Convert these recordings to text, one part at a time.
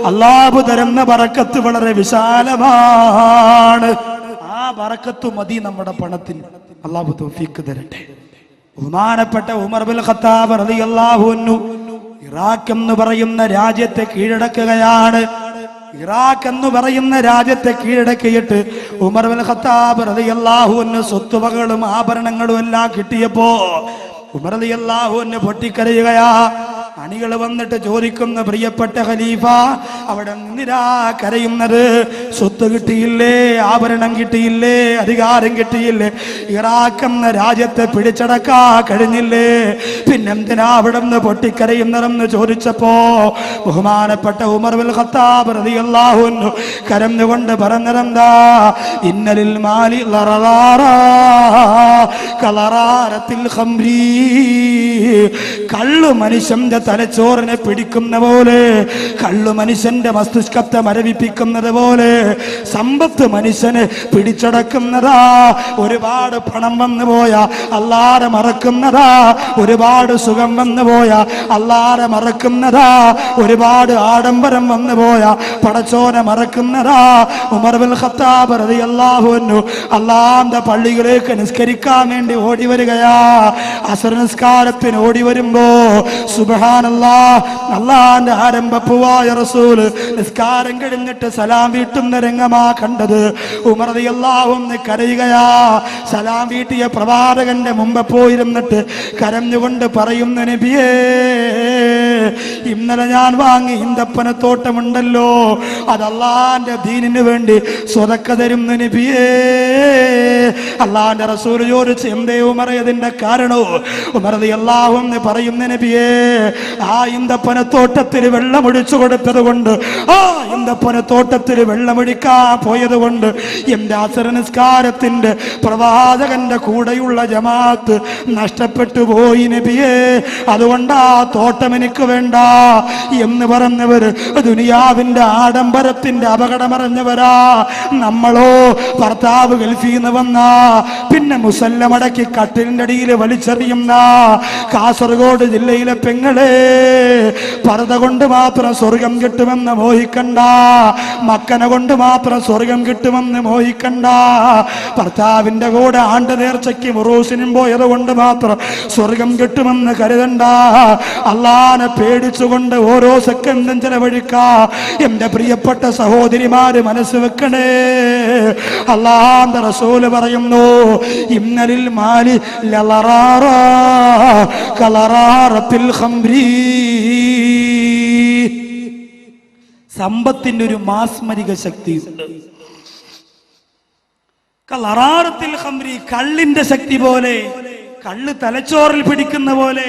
അല്ലാഹു തരുന്ന ബറക്കത്ത് വളരെ വിശാലമാണ്. ആ ബറക്കത്ത് മതി നമ്മുടെ പണത്തിന്. അല്ലാഹു തൗഫീഖ് തരട്ടെ. ബഹുമാനപ്പെട്ട ഉമർ ഇബ്നുൽ ഖത്താബ് റളിയല്ലാഹു അൻഹു ഇറാഖ് എന്ന് പറയുന്ന രാജ്യത്തെ കീഴടക്കുകയാണ്. ഇറാഖ് എന്ന് പറയുന്ന രാജ്യത്തെ കീഴടക്കിയിട്ട് ഉമർ ഇബ്നുൽ ഖത്താബ് റളിയല്ലാഹു അൻഹു സ്വത്തുവകകളും ആഭരണങ്ങളും എല്ലാം കിട്ടിയപ്പോ ഉമർ റളിയല്ലാഹു അൻഹു പൊട്ടിക്കരയുകയാ. അണികൾ വന്നിട്ട് ചോദിക്കുന്ന, പ്രിയപ്പെട്ട ഖലീഫ, അവിടെ നിന്നിരാ കരയുന്നത്? സ്വത്ത് കിട്ടിയില്ലേ, ആഭരണം കിട്ടിയില്ലേ, അധികാരം കിട്ടിയില്ലേ, ഇറാഖ് എന്ന രാജ്യത്തെ പിടിച്ചടക്കാ കഴിഞ്ഞില്ലേ, പിന്നെന്തിനാ അവിടെ നിന്ന് പൊട്ടിക്കരയുന്നതെന്ന് ചോദിച്ചപ്പോ ബഹുമാനപ്പെട്ട ഉമർ ഇബ്നുൽ ഖത്താബ് റളിയല്ലാഹു അൻഹു കരഞ്ഞുകൊണ്ട് പറഞ്ഞതെന്താ? ഇന്നലിൽ മാലി ലററാറാ കലറാരത്തിൽ ഖംരി. കള്ളു മനുഷ്യന്റെ തലച്ചോറിനെ പിടിക്കുന്ന പോലെ, കള്ളു മനുഷ്യന്റെ മസ്തിഷ്കത്തെ മരവിപ്പിക്കുന്നത് പോലെ സമ്പത്ത് മനുഷ്യന് പിടിച്ചടക്കുന്നതാ. ഒരുപാട് പണം വന്നു പോയാ അല്ലാഹുവെ മറക്കുന്നതാ. ഒരുപാട് സുഖം വന്നു പോയാ അല്ലാഹുവെ മറക്കുന്നതാ. ഒരുപാട് ആഡംബരം വന്നു പോയാ പടച്ചോനെ മറക്കുന്നതാ. ഉമർ ഇബ്നുൽ ഖത്താബ് റളിയല്ലാഹു അൻഹു അല്ലാഹുവിന്റെ പള്ളിയിലേക്ക് നിസ്കരിക്കാൻ വേണ്ടി ഓടി വരികയാ. അസ്ർ നിസ്കാരത്തിന് ഓടി വരുമ്പോ സുബ്ഹാനല്ലാഹ്, അല്ലാഹുവിന്റെ ആരംഭപ്പുവായ റസൂൽ നിസ്കാരം കഴിഞ്ഞിട്ട് സലാം വീട്ടുന്ന രംഗമാ കണ്ടത്. ഉമർ റളിയല്ലാഹു അൻഹു കരയുകയാ. സലാം വീട്ടിയ പ്രവാചകന്റെ മുമ്പ് പോയിരുന്നിട്ട് കരഞ്ഞുകൊണ്ട് പറയുന്ന, നബിയേ, ഇന്നലെ ഞാൻ വാങ്ങി ഈന്തപ്പനത്തോട്ടമുണ്ടല്ലോ, അത് അല്ലാഹുവിന്റെ ദീനിന് വേണ്ടി സ്വതക്ക തരുന്ന നബിയേ. അല്ലാഹുവിന്റെ റസൂൽ ചോദിച്ചു, എന്തേ ഉമർ ഇതിന്റെ കാരണോ? ഉമർ റളിയല്ലാഹു അൻഹു പറയുന്ന, നബിയേ, ആ ഈന്തപ്പനത്തോട്ടത്തിൽ വെള്ളമൊഴിച്ചു കൊടുത്തത് കൊണ്ട്, ആ ഈന്തപ്പനത്തോട്ടത്തിൽ വെള്ളമൊഴിക്കാൻ പോയത് കൊണ്ട് എന്റെ അസ്ർ നിസ്കാരത്തിന്റെ പ്രവാചകന്റെ കൂടെയുള്ള ജമാഅത്ത് നഷ്ടപ്പെട്ടു പോയി നബിയേ. അതുകൊണ്ട് ആ തോട്ടം എനിക്ക് വേണ്ട എന്ന് പറഞ്ഞവര് ദുനിയാവിന്റെ ആഡംബരത്തിന്റെ അപകടമറിഞ്ഞവരാ. നമ്മളോ ഭർത്താവ് ഗൾഫിൽ നിന്ന് വന്നാ പിന്നെ മുസല്ലമടക്കി കട്ടിലിന്റെ അടിയിൽ വലിച്ചെറിയുന്ന കാസർഗോഡ് ജില്ലയിലെ പെങ്ങളെ, പർദ്ദ കൊണ്ട് മാത്രം സ്വർഗം കിട്ടുമെന്ന് മോഹിക്കണ്ട, മക്കന കൊണ്ട് മാത്രം സ്വർഗം കിട്ടുമെന്ന് മോഹിക്കണ്ട, ഭർത്താവിന്റെ കൂടെ ആണ്ട് നേർച്ചയ്ക്ക് മുറൂസിനും പോയത് കൊണ്ട് മാത്രം സ്വർഗം കിട്ടുമെന്ന് കരുതണ്ട. അല്ലാഹുവിനെ പേടിച്ചുകൊണ്ട് ഓരോ സെക്കൻഡും ചെലവഴിക്കാ. എന്റെ പ്രിയപ്പെട്ട സഹോദരിമാര് മനസ്സ് വെക്കണേ. അല്ലാഹുവിന്റെ റസൂല് പറയുന്നു, ഇന്നലിൽ മാലി ലററാറാ കലറാറത്തിൽ ഖംരി. സമ്പത്തിന്റെ ഒരു മാസ്മരിക ശക്തിയുണ്ട്. കലറാറത്തിൽ ഖംരി, കള്ളിന്റെ ശക്തി പോലെ, കള്ള് തലച്ചോറിൽ പിടിക്കുന്ന പോലെ,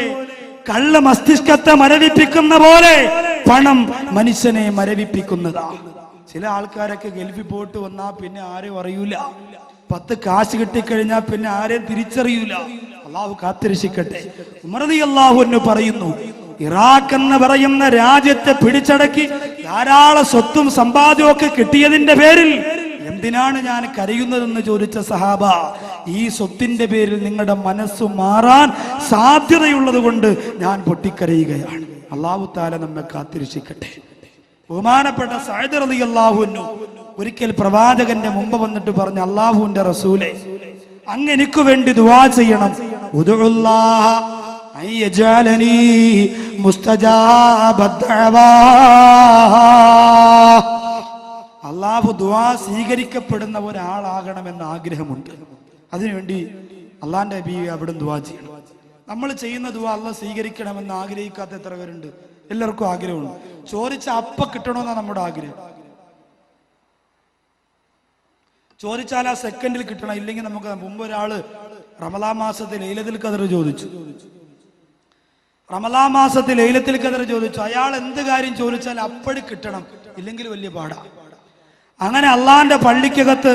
കള്ള് മസ്തിഷ്കത്തെ മരവിപ്പിക്കുന്ന പോലെ പണം മനുഷ്യനെ മരവിപ്പിക്കുന്നതാ. ചില ആൾക്കാരൊക്കെ ഗൾഫിൽ പോയിട്ട് വന്നാ പിന്നെ ആരെയും അറിയൂല. 10 കാശ് കിട്ടിക്കഴിഞ്ഞാൽ പിന്നെ ആരെയും തിരിച്ചറിയൂല. അള്ളാഹു കാത്തിരക്ഷിക്കട്ടെ. ഉമർ റളിയല്ലാഹു അൻഹു പറയുന്നു, ഇറാഖ് എന്ന് പറയുന്ന രാജ്യത്തെ പിടിച്ചടക്കി ധാരാളം സ്വത്തും സമ്പാദ്യവും ഒക്കെ കിട്ടിയതിന്റെ പേരിൽ എന്തിനാണ് ഞാൻ കരയുന്നതെന്ന് ചോദിച്ച സഹാബ, ഈ സ്വത്തിന്റെ പേരിൽ നിങ്ങളുടെ മനസ്സ് മാറാൻ സാധ്യതയുള്ളത് കൊണ്ട് ഞാൻ പൊട്ടിക്കരയുകയാണ്. അല്ലാഹു തആല നമ്മെ കാത്തിരക്ഷിക്കട്ടെ. ബഹുമാനപ്പെട്ട സഅദ് റളിയല്ലാഹു അൻഹു ഒരിക്കൽ പ്രവാചകന്റെ മുമ്പ് വന്നിട്ട് പറഞ്ഞു, അല്ലാഹുവിന്റെ റസൂലേ, അങ്ങ് എനിക്ക് വേണ്ടി ദുആ ചെയ്യണം. ഉദുല്ലാഹ അയ്യജഅലനി മുസ്തജാബദ് ദഅവാ. അല്ലാഹു ദുആ സ്വീകരിക്കപ്പെടുന്ന ഒരാളാകണമെന്ന് ആഗ്രഹമുണ്ട്. അതിനുവേണ്ടി അല്ലാഹുവിന്റെ നബി അവിടെ ദുആ ചെയ്യണം. നമ്മൾ ചെയ്യുന്ന ദുആ അല്ലാഹു സ്വീകരിക്കണമെന്ന് ആഗ്രഹിക്കാത്ത എത്ര പേരുണ്ട്? എല്ലാവർക്കും ആഗ്രഹമുണ്ട്. ചോദിച്ച അപ്പ കിട്ടണമെന്നാണ് നമ്മുടെ ആഗ്രഹം. ചോദിച്ചാൽ ആ സെക്കൻഡിൽ കിട്ടണം. ഇല്ലെങ്കിൽ നമുക്ക് മുമ്പ് ഒരാള് റമളാൻ മാസത്തിൽ ലൈലത്തുൽ ഖദർ ചോദിച്ചു. റമളാൻ മാസത്തിൽ ലൈലത്തുൽ ഖദർ ചോദിച്ചു. അയാൾ എന്ത് കാര്യം ചോദിച്ചാൽ അപ്പടി കിട്ടണം, ഇല്ലെങ്കിൽ വലിയ പാടാ. അങ്ങനെ അള്ളാന്റെ പള്ളിക്കകത്ത്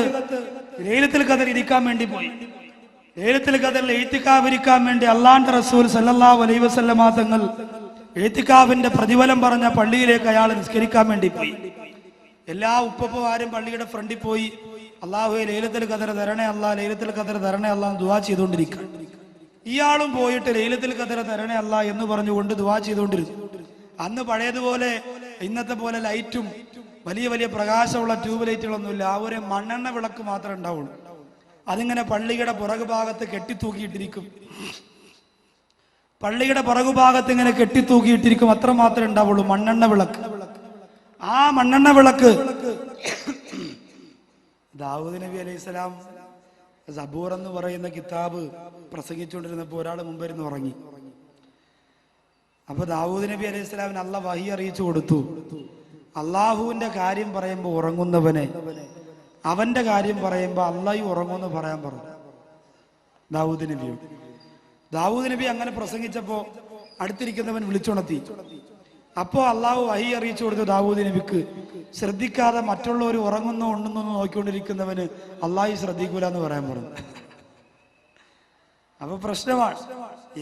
ലൈലത്തുൽ ഖദർ ഇരിക്കാൻ വേണ്ടി പോയി. ലൈലത്തുൽ ഖദറിൽ ഇഅ്തികാഫ് ഇരിക്കാൻ വേണ്ടി അള്ളാന്റെ റസൂൽ സല്ലല്ലാഹു അലൈഹി വസല്ലമ തങ്ങൾ ഇഅ്തികാഫിന്റെ പ്രതിഫലം പറഞ്ഞ പള്ളിയിലേക്ക് അയാൾ നിസ്കരിക്കാൻ വേണ്ടി പോയി. എല്ലാ ഉപ്പപ്പമാരും പള്ളിയുടെ ഫ്രണ്ടിൽ പോയി അല്ലാഹുവേ ലൈലത്തുൽ ഖദർ തരണേ അല്ലാഹ്, ലൈലത്തുൽ ഖദർ തരണേ അല്ലാഹ് ദുആ ചെയ്തുകൊണ്ടിരിക്കുക. ഇയാളും പോയിട്ട് ലൈലത്തുൽ ഖദർ തരണേ അല്ലാഹ് എന്ന് പറഞ്ഞുകൊണ്ട് ദുആ ചെയ്തുകൊണ്ടിരുന്നു. അന്ന് പഴയതുപോലെ ഇന്നത്തെ പോലെ ലൈറ്റും വലിയ വലിയ പ്രകാശമുള്ള ട്യൂബ് ലൈറ്റുകളൊന്നുമില്ല. ആ ഒരു മണ്ണെണ്ണ വിളക്ക് മാത്രമേ ഉണ്ടാവുള്ളൂ. അതിങ്ങനെ പള്ളിയുടെ പുറകുഭാഗത്ത് കെട്ടിത്തൂക്കിയിട്ടിരിക്കും. പള്ളിയുടെ പുറകുഭാഗത്ത് ഇങ്ങനെ കെട്ടിത്തൂക്കിയിട്ടിരിക്കും. അത്ര മാത്രമേ ഉണ്ടാവുള്ളൂ മണ്ണെണ്ണ വിളക്ക്. ആ മണ്ണെണ്ണ വിളക്ക് ദാവൂദ് നബി അലൈഹിസ്സലാം സബൂർ എന്ന് പറയുന്ന കിതാബ് പ്രസംഗിച്ചുകൊണ്ടിരുന്നപ്പോൾ ഒരാൾ മുമ്പിരുന്ന് ഉറങ്ങി. അപ്പൊ ദാവൂദ് നബി അലൈഹിസ്സലാമിന് അള്ളാഹ് വഹി അറിയിച്ചു കൊടുത്തു, അള്ളാഹുവിന്റെ കാര്യം പറയുമ്പോൾ ഉറങ്ങുന്നവനെ അവന്റെ കാര്യം പറയുമ്പോൾ അള്ളാഹു ഉറങ്ങുമെന്ന് പറയാൻ പറഞ്ഞു ദാവൂദ് നബിയോട്. ദാവൂദ് നബി അങ്ങനെ പ്രസംഗിച്ചപ്പോ അടുത്തിരിക്കുന്നവൻ വിളിച്ചുണർത്തി. അപ്പോ അള്ളാഹു വഹി അറിയിച്ചു കൊടുത്തു ദാവൂദ് നബിക്ക്, ശ്രദ്ധിക്കാതെ മറ്റുള്ളവർ ഉറങ്ങുന്നോ ഉണ്ടെന്നോ നോക്കിക്കൊണ്ടിരിക്കുന്നവന് അള്ളാഹു ശ്രദ്ധിക്കൂല എന്ന് പറയാൻ പറഞ്ഞു. അപ്പൊ പ്രശ്നമാണ്,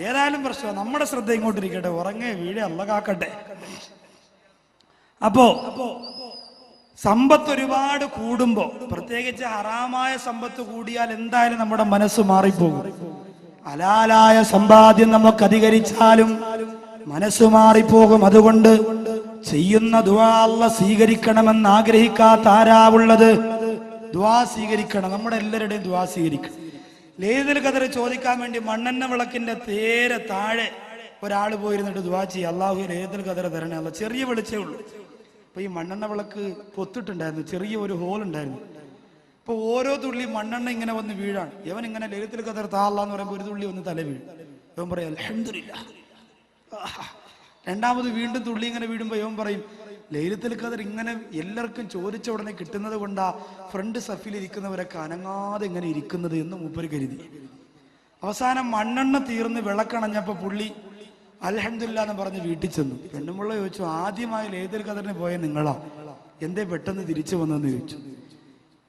ഏതായാലും പ്രശ്നമാണ്. നമ്മുടെ ശ്രദ്ധ ഇങ്ങോട്ടിരിക്കട്ടെ, ഉറങ്ങേ വീഴെ അള്ള കാക്കട്ടെ. അപ്പോ സമ്പത്ത് ഒരുപാട് കൂടുമ്പോ, പ്രത്യേകിച്ച് ഹറാമായ സമ്പത്ത് കൂടിയാൽ എന്തായാലും നമ്മുടെ മനസ്സ് മാറിപ്പോകും. ഹലാലായ സമ്പാദ്യം നമുക്ക് അധികരിച്ചാലും മനസ്സ് മാറിപ്പോകും. അതുകൊണ്ട് ചെയ്യുന്ന ദുആ അല്ലാഹ് സ്വീകരിക്കണമെന്ന് ആഗ്രഹിക്കാത്ത ആരാവുള്ളത്? ദുആ സ്വീകരിക്കണം, നമ്മുടെ എല്ലാവരുടെയും ദുആ സ്വീകരിക്കണം. ലൈലത്തുൽ ഖദർ ചോദിക്കാൻ വേണ്ടി മണ്ണെണ്ണ വിളക്കിന്റെ നേരെ താഴെ ഒരാൾ പോയിരുന്നിട്ട് ദുആ ചെയ്യുക, അല്ലാഹു ലൈലത്തുൽ ഖദർ തരണേ അല്ലാഹ്. ചെറിയ വെളിച്ചേ ഉള്ളൂ. അപ്പൊ ഈ മണ്ണെണ്ണ വിളക്ക് പൊത്തിട്ടുണ്ടായിരുന്നു, ചെറിയ ഒരു ഹോൾ ഉണ്ടായിരുന്നു. അപ്പൊ ഓരോ തുള്ളി മണ്ണെണ്ണ ഇങ്ങനെ വന്ന് വീഴാണ്. ഇവൻ ഇങ്ങനെ ലൈലത്തുൽ ഖദർ താ അല്ലാഹ് എന്ന് പറയുമ്പോൾ ഒരു തുള്ളി ഒന്ന് തല വീഴും. ഇവൻ പറയും അൽഹംദുലില്ലാഹ്. രണ്ടാമത് വീണ്ടും തുള്ളി ഇങ്ങനെ വീഴുമ്പോ ഇവൻ പറയും ലൈലത്തുൽ ഖദർ ഇങ്ങനെ എല്ലാവർക്കും ചോദിച്ച ഉടനെ കിട്ടുന്നത് കൊണ്ടാ ഫ്രണ്ട് സഫിൽ ഇരിക്കുന്നവരൊക്കെ അനങ്ങാതെ ഇങ്ങനെ ഇരിക്കുന്നത് എന്ന് മൂപ്പര് കരുതി. അവസാനം മണ്ണെണ്ണ തീർന്ന് വിളക്കണഞ്ഞപ്പോ പുള്ളി അൽഹംദുലില്ലാഹ് എന്ന് പറഞ്ഞ് വീട്ടിൽ ചെന്നു. പെണ്ണുമുള്ള ചോദിച്ചു, ആദ്യമായി ലൈലത്തുൽ ഖദറിന് പോയ നിങ്ങളാ, എന്തേ പെട്ടെന്ന് തിരിച്ചു വന്നെന്ന് ചോദിച്ചു.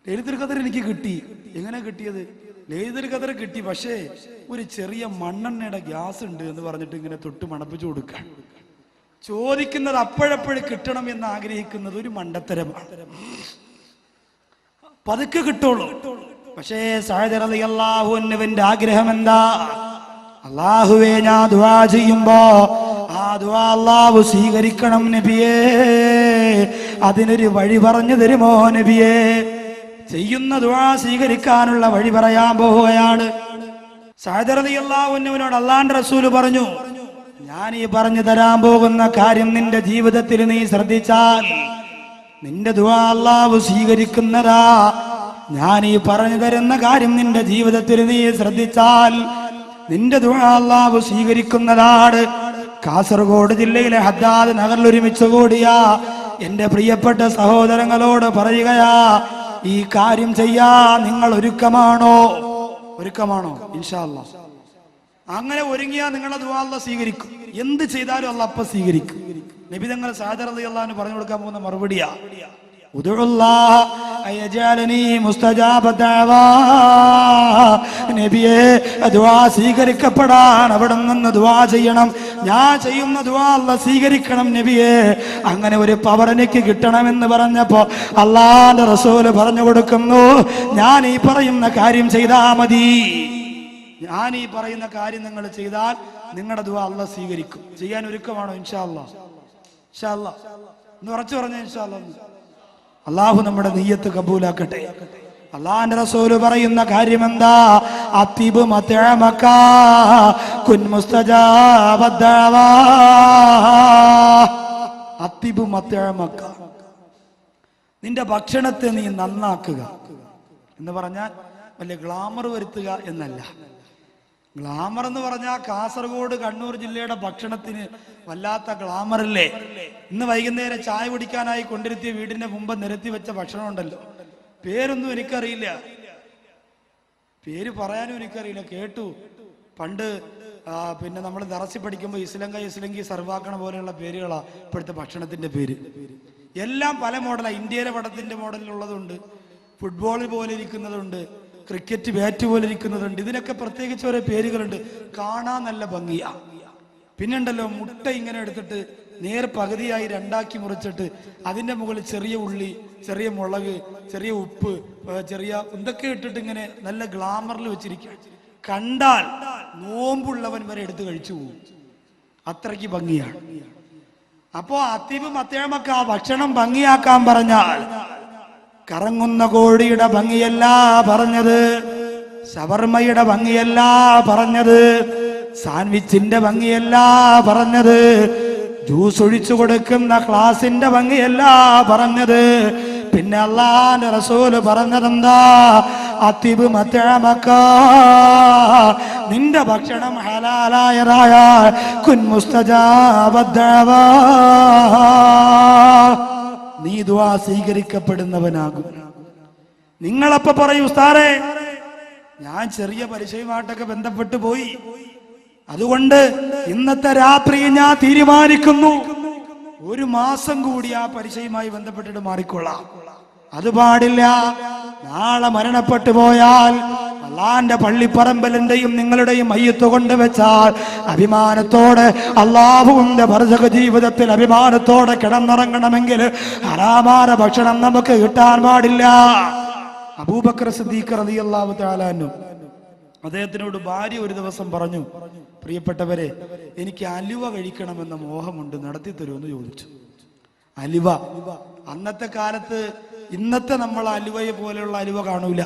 ലൈലത്തുൽ ഖദർ എനിക്ക് കിട്ടി. എങ്ങനെ കിട്ടിയത്? ലൈലത്തുൽ ഖദർ കിട്ടി, പക്ഷേ ഒരു ചെറിയ മണ്ണെണ്ണയുടെ ഗ്യാസ് ഉണ്ട് എന്ന് പറഞ്ഞിട്ട് ഇങ്ങനെ തൊട്ട് മണപ്പിച്ചു കൊടുക്കാൻ. ചോദിക്കുന്നത് അപ്പോഴപ്പോഴും കിട്ടണം എന്ന് ആഗ്രഹിക്കുന്നത് ഒരു മണ്ടത്തരമാണ്. പതുക്കെ കിട്ടുള്ളൂ. പക്ഷേ സഅദ് റളിയല്ലാഹു അൻഹുവിന്റെ ആഗ്രഹം എന്താ? അല്ലാഹുവേ, ഞാൻ ദുആ ചെയ്യുമ്പോ ആ ദുആ അല്ലാഹു സ്വീകരിക്കണം നബിയേ, അതിനൊരു വഴി പറഞ്ഞു തരുമോ നബിയേ? ചെയ്യുന്ന ദുആ സ്വീകരിക്കാനുള്ള വഴി പറയാൻ പോവുകയാണ്. സഅദ് റളിയല്ലാഹു അൻഹുവിനോട് അല്ലാഹുവിന്റെ റസൂൽ പറഞ്ഞു, ഞാൻ ഈ പറഞ്ഞു തരാൻ പോകുന്ന കാര്യം നിന്റെ ജീവിതത്തിൽ നീ ശ്രദ്ധിച്ചാൽ നിന്റെ ദുആ അല്ലാഹു സ്വീകരിക്കുന്നതാ. ഞാൻ ഈ പറഞ്ഞു തരുന്ന കാര്യം നിന്റെ ജീവിതത്തിൽ നീ ശ്രദ്ധിച്ചാൽ നിന്റെ ദുആ അല്ലാഹു സ്വീകരിക്കുന്നതാണ്. കാസർഗോഡ് ജില്ലയിലെ ഹദ്ദാദ് നഗറിൽ ഒരുമിച്ച് കൂടിയ എന്റെ പ്രിയപ്പെട്ട സഹോദരങ്ങളോട് പറയുകയാ, ഈ കാര്യം ചെയ്യാ നിങ്ങൾ ഒരുക്കമാണോ? ഒരുക്കമാണോ? ഇൻഷാ അല്ലാഹ് അങ്ങനെ ഒരുങ്ങിയാ നിങ്ങളെ ദുആ അല്ലാഹ് സ്വീകരിക്കും. എന്ത് ചെയ്താലും അല്ലാഹ് അപ്പം സ്വീകരിക്കും. നബി തങ്ങൾ സഅദ് റളിയല്ലാഹു അൻഹു പറഞ്ഞു കൊടുക്കാൻ പോകുന്ന മറുപടിയാ, ഉദുഉല്ലാഹ അയജഅലനി മുസ്തജാബ ദഅവാ. നബിയേ, ദുആ സ്വീകരിക്കപ്പെടാൻ അവിടെ നിന്ന് ദുആ ചെയ്യണം. ഞാൻ ചെയ്യുന്ന ദുആ അല്ലാഹ് സ്വീകരിക്കണം നബിയേ. അങ്ങനെ ഒരു പവർ എനിക്ക് കിട്ടണമെന്ന് പറഞ്ഞപ്പോ അല്ലാഹുവിന്റെ റസൂൽ പറഞ്ഞു കൊടുക്കുന്നു, ഞാൻ ഈ പറയുന്ന കാര്യം ചെയ്താ മതി. ഞാൻ ഈ പറയുന്ന കാര്യം നിങ്ങൾ ചെയ്താൽ നിങ്ങളുടെ ദുആ അല്ലാഹ് സ്വീകരിക്കും. ചെയ്യാൻ ഒരുക്കമാണോ? ഇൻഷാ അല്ലാഹ്. ഇൻഷാ അല്ലാഹ് എന്ന് ഉറച്ചു പറഞ്ഞ ഇൻഷാ അല്ലാഹ്. അല്ലാഹു നമ്മുടെ നിയ്യത്ത് കബൂലാക്കട്ടെ. അല്ലാഹുവിന്റെ റസൂൽ പറയുന്ന കാര്യം എന്താ? അത്തിബ് മതഅമക കുൻ മുസ്തജാബ ദഅവാ. അത്തിബ് മതഅമക, നിന്റെ ഭക്ഷണത്തെ നീ നന്നാക്കുക എന്ന് പറഞ്ഞാൽ വലിയ ഗ്ലാമർ വരുത്തുക എന്നല്ല. ഗ്ലാമർ എന്ന് പറഞ്ഞാൽ കാസർഗോഡ് കണ്ണൂർ ജില്ലയുടെ ഭക്ഷണത്തിന് വല്ലാത്ത ഗ്ലാമറല്ലേ. ഇന്ന് വൈകുന്നേരം ചായ കുടിക്കാനായി കൊണ്ടിരുത്തിയ വീടിന്റെ മുമ്പ് നിരത്തി വെച്ച ഭക്ഷണം ഉണ്ടല്ലോ, പേരൊന്നും എനിക്കറിയില്ല, പേര് പറയാനും എനിക്കറിയില്ല. കേട്ടു പണ്ട് പിന്നെ നമ്മൾ ദറസി പഠിക്കുമ്പോൾ ഇസ്ലങ്കി സർവാക്കണ പോലെയുള്ള പേരുകളാ ഇപ്പോഴത്തെ ഭക്ഷണത്തിന്റെ പേര്. എല്ലാം പല മോഡലാണ്. ഇന്ത്യയിലെ പടത്തിന്റെ മോഡലിലുള്ളതുണ്ട്, ഫുട്ബോൾ പോലെ ഇരിക്കുന്നതുണ്ട്, ക്രിക്കറ്റ് ബാറ്റ് പോലെ ഇരിക്കുന്നതുണ്ട്. ഇതിനൊക്കെ പ്രത്യേകിച്ച് ഓരോ പേരുകളുണ്ട്. കാണാൻ നല്ല ഭംഗിയാ. പിന്നുണ്ടല്ലോ, മുട്ട ഇങ്ങനെ എടുത്തിട്ട് നേർ പകുതിയായി രണ്ടാക്കി മുറിച്ചിട്ട് അതിന്റെ മുകളിൽ ചെറിയ ഉള്ളി, ചെറിയ മുളക്, ചെറിയ ഉപ്പ്, ചെറിയ എന്തൊക്കെ ഇട്ടിട്ട് ഇങ്ങനെ നല്ല ഗ്ലാമറിൽ വെച്ചിരിക്കുക. കണ്ടാൽ നോമ്പുള്ളവൻ വരെ എടുത്ത് കഴിച്ചു പോകും, അത്രയ്ക്ക് ഭംഗിയാണ്. അപ്പോ അത്തീബ് മത്തേമക്ക് ആ ഭക്ഷണം ഭംഗിയാക്കാൻ പറഞ്ഞാൽ കറങ്ങുന്ന കോഴിയുടെ ഭംഗിയല്ല പറഞ്ഞത്, ഷവർമ്മയുടെ ഭംഗിയല്ല പറഞ്ഞത്, സാൻഡ്വിച്ചിന്റെ ഭംഗിയല്ല പറഞ്ഞത്, ജ്യൂസ് ഒഴിച്ചു കൊടുക്കുന്ന ക്ലാസിന്റെ ഭംഗിയല്ല പറഞ്ഞത്. പിന്നെ അല്ലാഹുവിന്റെ റസൂല് പറഞ്ഞതെന്താ? അത്തിബ് മത്തഅമക, നിന്റെ ഭക്ഷണം ഹലാലായതായ കുൻ മുസ്തജാബദ്ദഅവാ, നീ ദുആ സ്വീകരിക്കപ്പെടുന്നവനാകും. നിങ്ങളപ്പോ പറയൂ ഉസ്താദേ, ഞാൻ ചെറിയ പരിചയമായിട്ടൊക്കെ ബന്ധപ്പെട്ടു പോയി, അതുകൊണ്ട് ഇന്നത്തെ രാത്രി ഞാൻ തീരുമാനിക്കുന്നു ഒരു മാസം കൂടി ആ പരിചയമായി ബന്ധപ്പെട്ടിട്ട് മാറിക്കൊള്ളാം. അത് പാടില്ല. നാളെ മരണപ്പെട്ടു പോയാൽ അള്ളാന്റെ പള്ളിപ്പറമ്പലിന്റെയും നിങ്ങളുടെയും മയ്യത്ത് കൊണ്ടുവച്ചാൽ അഭിമാനത്തോടെ അള്ളാഹുവിന്റെ ബർസഖ് ജീവിതത്തിൽ അഭിമാനത്തോടെ കിടന്നുറങ്ങണമെങ്കിൽ ഹറാമായ ഭക്ഷണം നമുക്ക് കിട്ടാൻ പാടില്ല. അബൂബക്കർ സിദ്ദീഖ് റളിയല്ലാഹു തആല അൻഹു, അദ്ദേഹത്തിനോട് ഭാര്യ ഒരു ദിവസം പറഞ്ഞു, പ്രിയപ്പെട്ടവരെ, എനിക്ക് അലുവ കഴിക്കണമെന്ന മോഹമുണ്ട്, നടത്തി തരുമെന്ന് ചോദിച്ചു. അലുവ അന്നത്തെ കാലത്ത് ഇന്നത്തെ നമ്മൾ അലുവയെ പോലെയുള്ള അലുവ കാണൂല.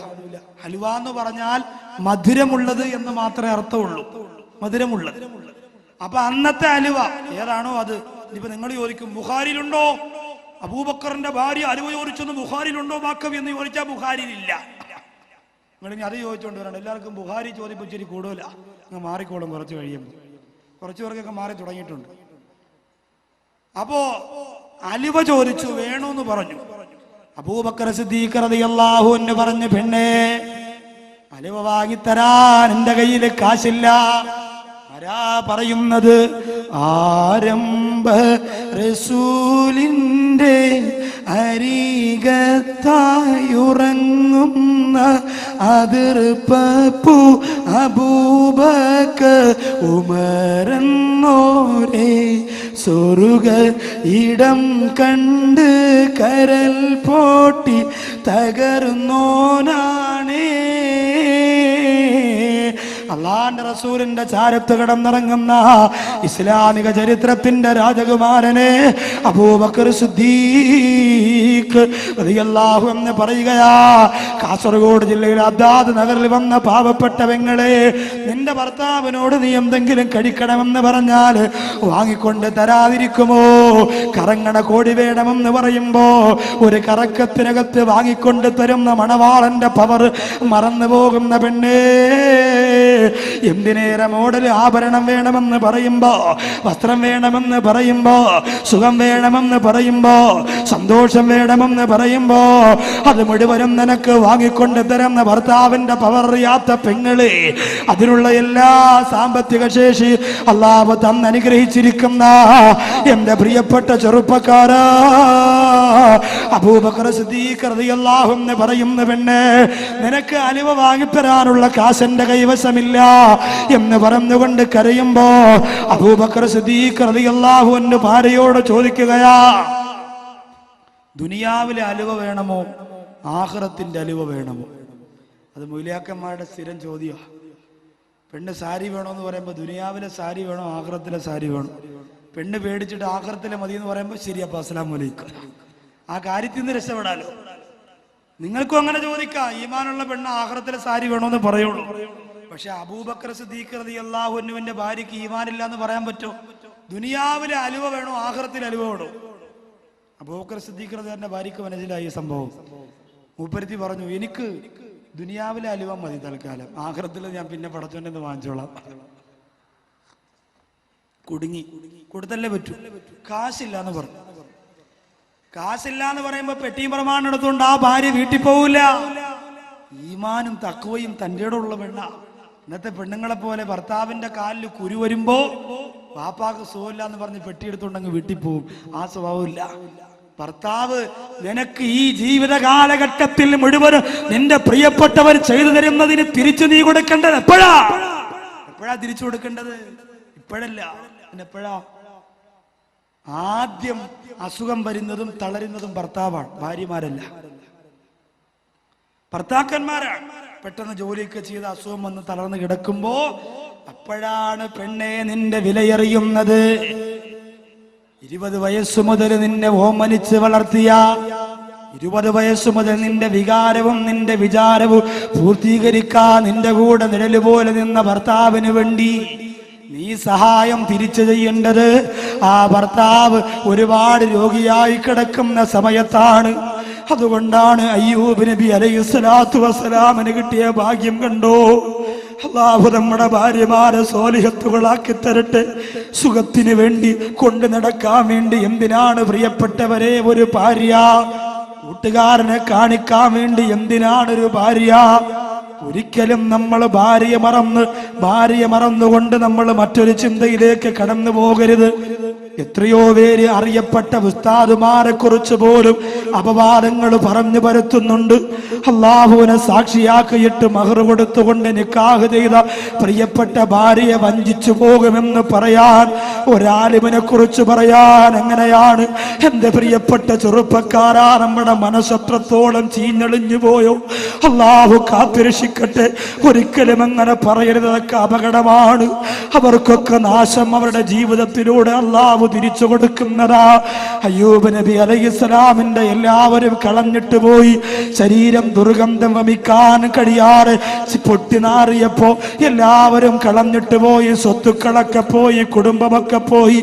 ഹലുവ എന്ന് പറഞ്ഞാൽ മധുരമുള്ളത് എന്ന് മാത്രമേ അർത്ഥമുള്ളൂ, മധുരമുള്ളത്. അപ്പൊ അന്നത്തെ അലുവ ഏതാണോ അത്. ഇപ്പൊ നിങ്ങൾ ചോദിക്കും ബുഖാരിയിലുണ്ടോ? അബൂബക്കറിന്റെ ഭാര്യ അലുവ ചോദിച്ചൊന്ന് ബുഖാരിയിലുണ്ടോ വാക്കവി എന്ന് ചോദിച്ചാൽ ബുഖാരിയിലില്ല. നിങ്ങൾ ഇനി അത് ചോദിച്ചുകൊണ്ട് വരണം. എല്ലാവർക്കും ബുഖാരി ചോദിപ്പോൾ ഇച്ചിരി കൂടുതല, അങ്ങ് മാറിക്കോളും കുറച്ച് കഴിയുമ്പോൾ. കുറച്ചു പേർക്കൊക്കെ മാറി തുടങ്ങിയിട്ടുണ്ട്. അപ്പോ അലുവ ചോദിച്ചു, വേണമെന്ന് പറഞ്ഞു. അബൂബക്കർ സിദ്ദീഖ് റളിയല്ലാഹു അൻഹു പറഞ്ഞു, പെണ്ണേ, അലുവ വാങ്ങിത്തരാൻ എന്റെ കയ്യിൽ കാശില്ല. ആരാ പറയുന്നത്? ആരംഭ റസൂലിന്റെ അരികത്തായുറങ്ങുന്ന അതിർപ്പൂ അബൂബക്കർ ഉമറന്നോരേ, സ്വർഗ ഇടം കണ്ട് കരൽ പോട്ടി തകർന്നോനാണേ. അള്ളാന്റെ റസൂലിന്റെ ചാരത്ത് കിടന്നിറങ്ങുന്ന ഇസ്ലാമിക ചരിത്രത്തിന്റെ രാജകുമാരനെ അബൂബക്കർ സിദ്ദീഖ് റളിയല്ലാഹു അൻഹു പറയുകയാ, കാസർഗോഡ് ജില്ലയിലെ അദ്ദാദ് നഗറിൽ വന്ന പാവപ്പെട്ട പെങ്ങളെ, നിന്റെ ഭർത്താവിനോട് നീ എന്തെങ്കിലും കഴിക്കണമെന്ന് പറഞ്ഞാൽ വാങ്ങിക്കൊണ്ട് തരാതിരിക്കുമോ? കറങ്ങണ കോഴി വേണമെന്ന് പറയുമ്പോ ഒരു കറക്കത്തിനകത്ത് വാങ്ങിക്കൊണ്ട് തരുന്ന മണവാളന്റെ പവർ മറന്നു പോകുന്ന പെണ്ണേ, എന്തിനേറെ മോഡൽ ആഭരണം വേണമെന്ന് പറയുമ്പോ, വസ്ത്രം വേണമെന്ന് പറയുമ്പോ, സുഖം വേണമെന്ന് പറയുമ്പോ, സന്തോഷം വേണമെന്ന് പറയുമ്പോ അത് മുഴുവനും നിനക്ക് വാങ്ങിക്കൊണ്ട് തരുന്ന ഭർത്താവിന്റെ പവർ അറിയാത്ത പെങ്ങളെ, അതിനുള്ള എല്ലാ സാമ്പത്തിക ശേഷി അല്ലാഹു തന്ന് അനുഗ്രഹിച്ചിരിക്കുന്ന എന്റെ പ്രിയപ്പെട്ട ചെറുപ്പക്കാരാ, അബൂബക്കർ സിദ്ദീഖ് റളിയല്ലാഹു അൻഹു പറയുന്ന പെണ്ണെ, നിനക്ക് അലുവ വാങ്ങിത്തരാനുള്ള കാശന്റെ കൈവശമില്ല എന്ന് പറഞ്ഞുകൊണ്ട് കരയുമ്പോ അബൂബക്കർ സിദ്ദീഖ് റളിയല്ലാഹു അൻഹു ഭാര്യയോട് ചോദിക്കുകയാ, ദുനിയാവിലെ അലുവ വേണമോ ആഖിറത്തിന്റെ അലുവ വേണമോ? അത് മൗലിയാക്കന്മാരുടെ സ്ഥിരം ചോദ്യമാണ്. പെണ്ണ് സാരി വേണമെന്ന് പറയുമ്പോൾ ദുനിയാവിലെ സാരി വേണോ ആഖിറത്തിലെ സാരി വേണോ? പെണ്ണ് പേടിച്ചിട്ട് ആഖിറത്തിലെ മതി എന്ന് പറയുമ്പോൾ ശരി, അപ്പൊ അസ്സലാമു അലൈക്കും, ആ കാര്യത്തിൽ നിന്ന് രക്ഷപ്പെടാലോ. നിങ്ങൾക്കും അങ്ങനെ ചോദിക്കാം, ഈമാനുള്ള പെണ്ണ് ആഖിറത്തിലെ സാരി വേണമെന്ന് പറയുള്ളൂ. പക്ഷെ അബൂബക്കർ സിദ്ദീഖ് റളിയല്ലാഹു അൻഹുവിന്റെ ഭാര്യയ്ക്ക് ഈമാനില്ല എന്ന് പറയാൻ പറ്റുമോ? ദുനിയാവിലെ അലുവ വേണോ ആഖിറത്തിലെ അലുവ വേണോ? അബൂബക്കർ സിദ്ദീഖ് റളിയല്ലാഹുവിന്റെ ഭാര്യയ്ക്ക് മനസ്സിലായി സംഭവം. മൂപ്പരുത്തി പറഞ്ഞു, എനിക്ക് ദുനിയാവിലെ അലുവ മതി തൽക്കാലം, ആഖിറത്തിലെ ഞാൻ പിന്നെ പടച്ചോന്റെ വാങ്ങിച്ചോളാം. കുടുങ്ങി. കൊടുത്തല്ലേ പറ്റൂ. കാശില്ല എന്ന് പറഞ്ഞു. കാശില്ല എന്ന് പറയുമ്പോ പെട്ടിയും പ്രമാണം എടുത്തുകൊണ്ട് ആ ഭാര്യ വീട്ടിൽ പോവില്ല. ഈമാനും തഖ്വയും തന്റേടുള്ള പെണ്ണ. ഇന്നത്തെ പെണ്ണുങ്ങളെ പോലെ ഭർത്താവിന്റെ കാലിൽ കുരു വരുമ്പോ വാപ്പാക്ക് സുഖമില്ല എന്ന് പറഞ്ഞ് പെട്ടിയെടുത്തുണ്ടെങ്കിൽ വീട്ടിൽ പോവും. ആ സ്വഭാവമില്ല. ഭർത്താവ് നിനക്ക് ഈ ജീവിത കാലഘട്ടത്തിൽ മുഴുവനും നിന്റെ പ്രിയപ്പെട്ടവർ ചെയ്തു തരുന്നതിന് തിരിച്ചു നീ കൊടുക്കേണ്ടത് എപ്പോഴാ തിരിച്ചു കൊടുക്കേണ്ടത്? ഇപ്പോഴല്ല, എപ്പോഴാ? ആദ്യം അസുഖം വരുന്നതും തളരുന്നതും ഭർത്താവാണ്, ഭാര്യമാരല്ല. ഭർത്താക്കന്മാരാണ്. പെട്ടെന്ന് ജോലിയൊക്കെ ചെയ്ത് അസുഖം വന്ന് തളർന്ന് കിടക്കുമ്പോ അപ്പോഴാണ് പെണ്ണെ നിന്റെ വിലയറിയുന്നത്. 20 വയസ്സു മുതൽ നിന്നെ ഓമനിച്ച് വളർത്തിയ, 20 വയസ്സു മുതൽ നിന്റെ വികാരവും നിന്റെ വിചാരവും പൂർത്തീകരിക്കാൻ നിന്റെ കൂടെ നിഴല് പോലെ നിന്ന ഭർത്താവിന് വേണ്ടി നീ സഹായം തിരിച്ചു ചെയ്യേണ്ടത് ആ ഭർത്താവ് ഒരുപാട് രോഗിയായി കിടക്കുന്ന സമയത്താണ്. അതുകൊണ്ടാണ് അയ്യൂബ് നബി അലൈഹിസ്സലാത്തു വസ്സലാമിന് കിട്ടിയ ഭാഗ്യം കണ്ടോ. അല്ലാഹു നമ്മുടെ ഭാര്യമാരെ സ്വാലിഹത്തുകളാക്കി തരട്ടെ. സുഖത്തിന് വേണ്ടി കൊണ്ടു നടക്കാൻ വേണ്ടി എന്തിനാണ് പ്രിയപ്പെട്ടവരെ ഒരു ഭാര്യ? കൂട്ടുകാരനെ കാണിക്കാൻ വേണ്ടി എന്തിനാണ് ഒരു ഭാര്യ? ഒരിക്കലും നമ്മൾ ഭാര്യയെ മറന്നുകൊണ്ട് നമ്മൾ മറ്റൊരു ചിന്തയിലേക്ക് കടന്നു പോകരുത്. എത്രയോ പേര് അറിയപ്പെട്ട ഉസ്താദുമാരെ കുറിച്ച് പോലും അപവാദങ്ങൾ പറഞ്ഞു പരത്തുന്നുണ്ട്. അള്ളാഹുവിനെ സാക്ഷിയാക്കിയിട്ട് മഹർ കൊടുത്തുകൊണ്ട് നിക്കാഹ് ചെയ്ത പ്രിയപ്പെട്ട ഭാര്യയെ വഞ്ചിച്ചു പോകുമെന്ന് പറയാൻ, ഒരാലിമിനെ കുറിച്ച് പറയാൻ എങ്ങനെയാണ്? എന്റെ പ്രിയപ്പെട്ട ചെറുപ്പക്കാരാ, നമ്മുടെ മനസ്സത്രത്തോളം ചീഞ്ഞളിഞ്ഞു പോയോ? അള്ളാഹു കാത്തിരക്ഷിക്കട്ടെ. ഒരിക്കലും അങ്ങനെ പറയരുത്, അതൊക്കെ അപകടമാണ്. അവർക്കൊക്കെ നാശം അവരുടെ ജീവിതത്തിലൂടെ അള്ളാഹു തിരിച്ചു കൊടുക്കുന്നതാ. അയ്യൂബ് നബി അലൈഹിസ്സലാമിന്റെ എല്ലാവരും കളഞ്ഞിട്ട് പോയി. ശരീരം ദുർഗന്ധം വമിക്കാൻ കഴിയാറ് പൊട്ടിനാറിയപ്പോ എല്ലാവരും കളഞ്ഞിട്ട് പോയി. സ്വത്തുക്കളൊക്കെ പോയി, കുടുംബമൊക്കെ പോയി.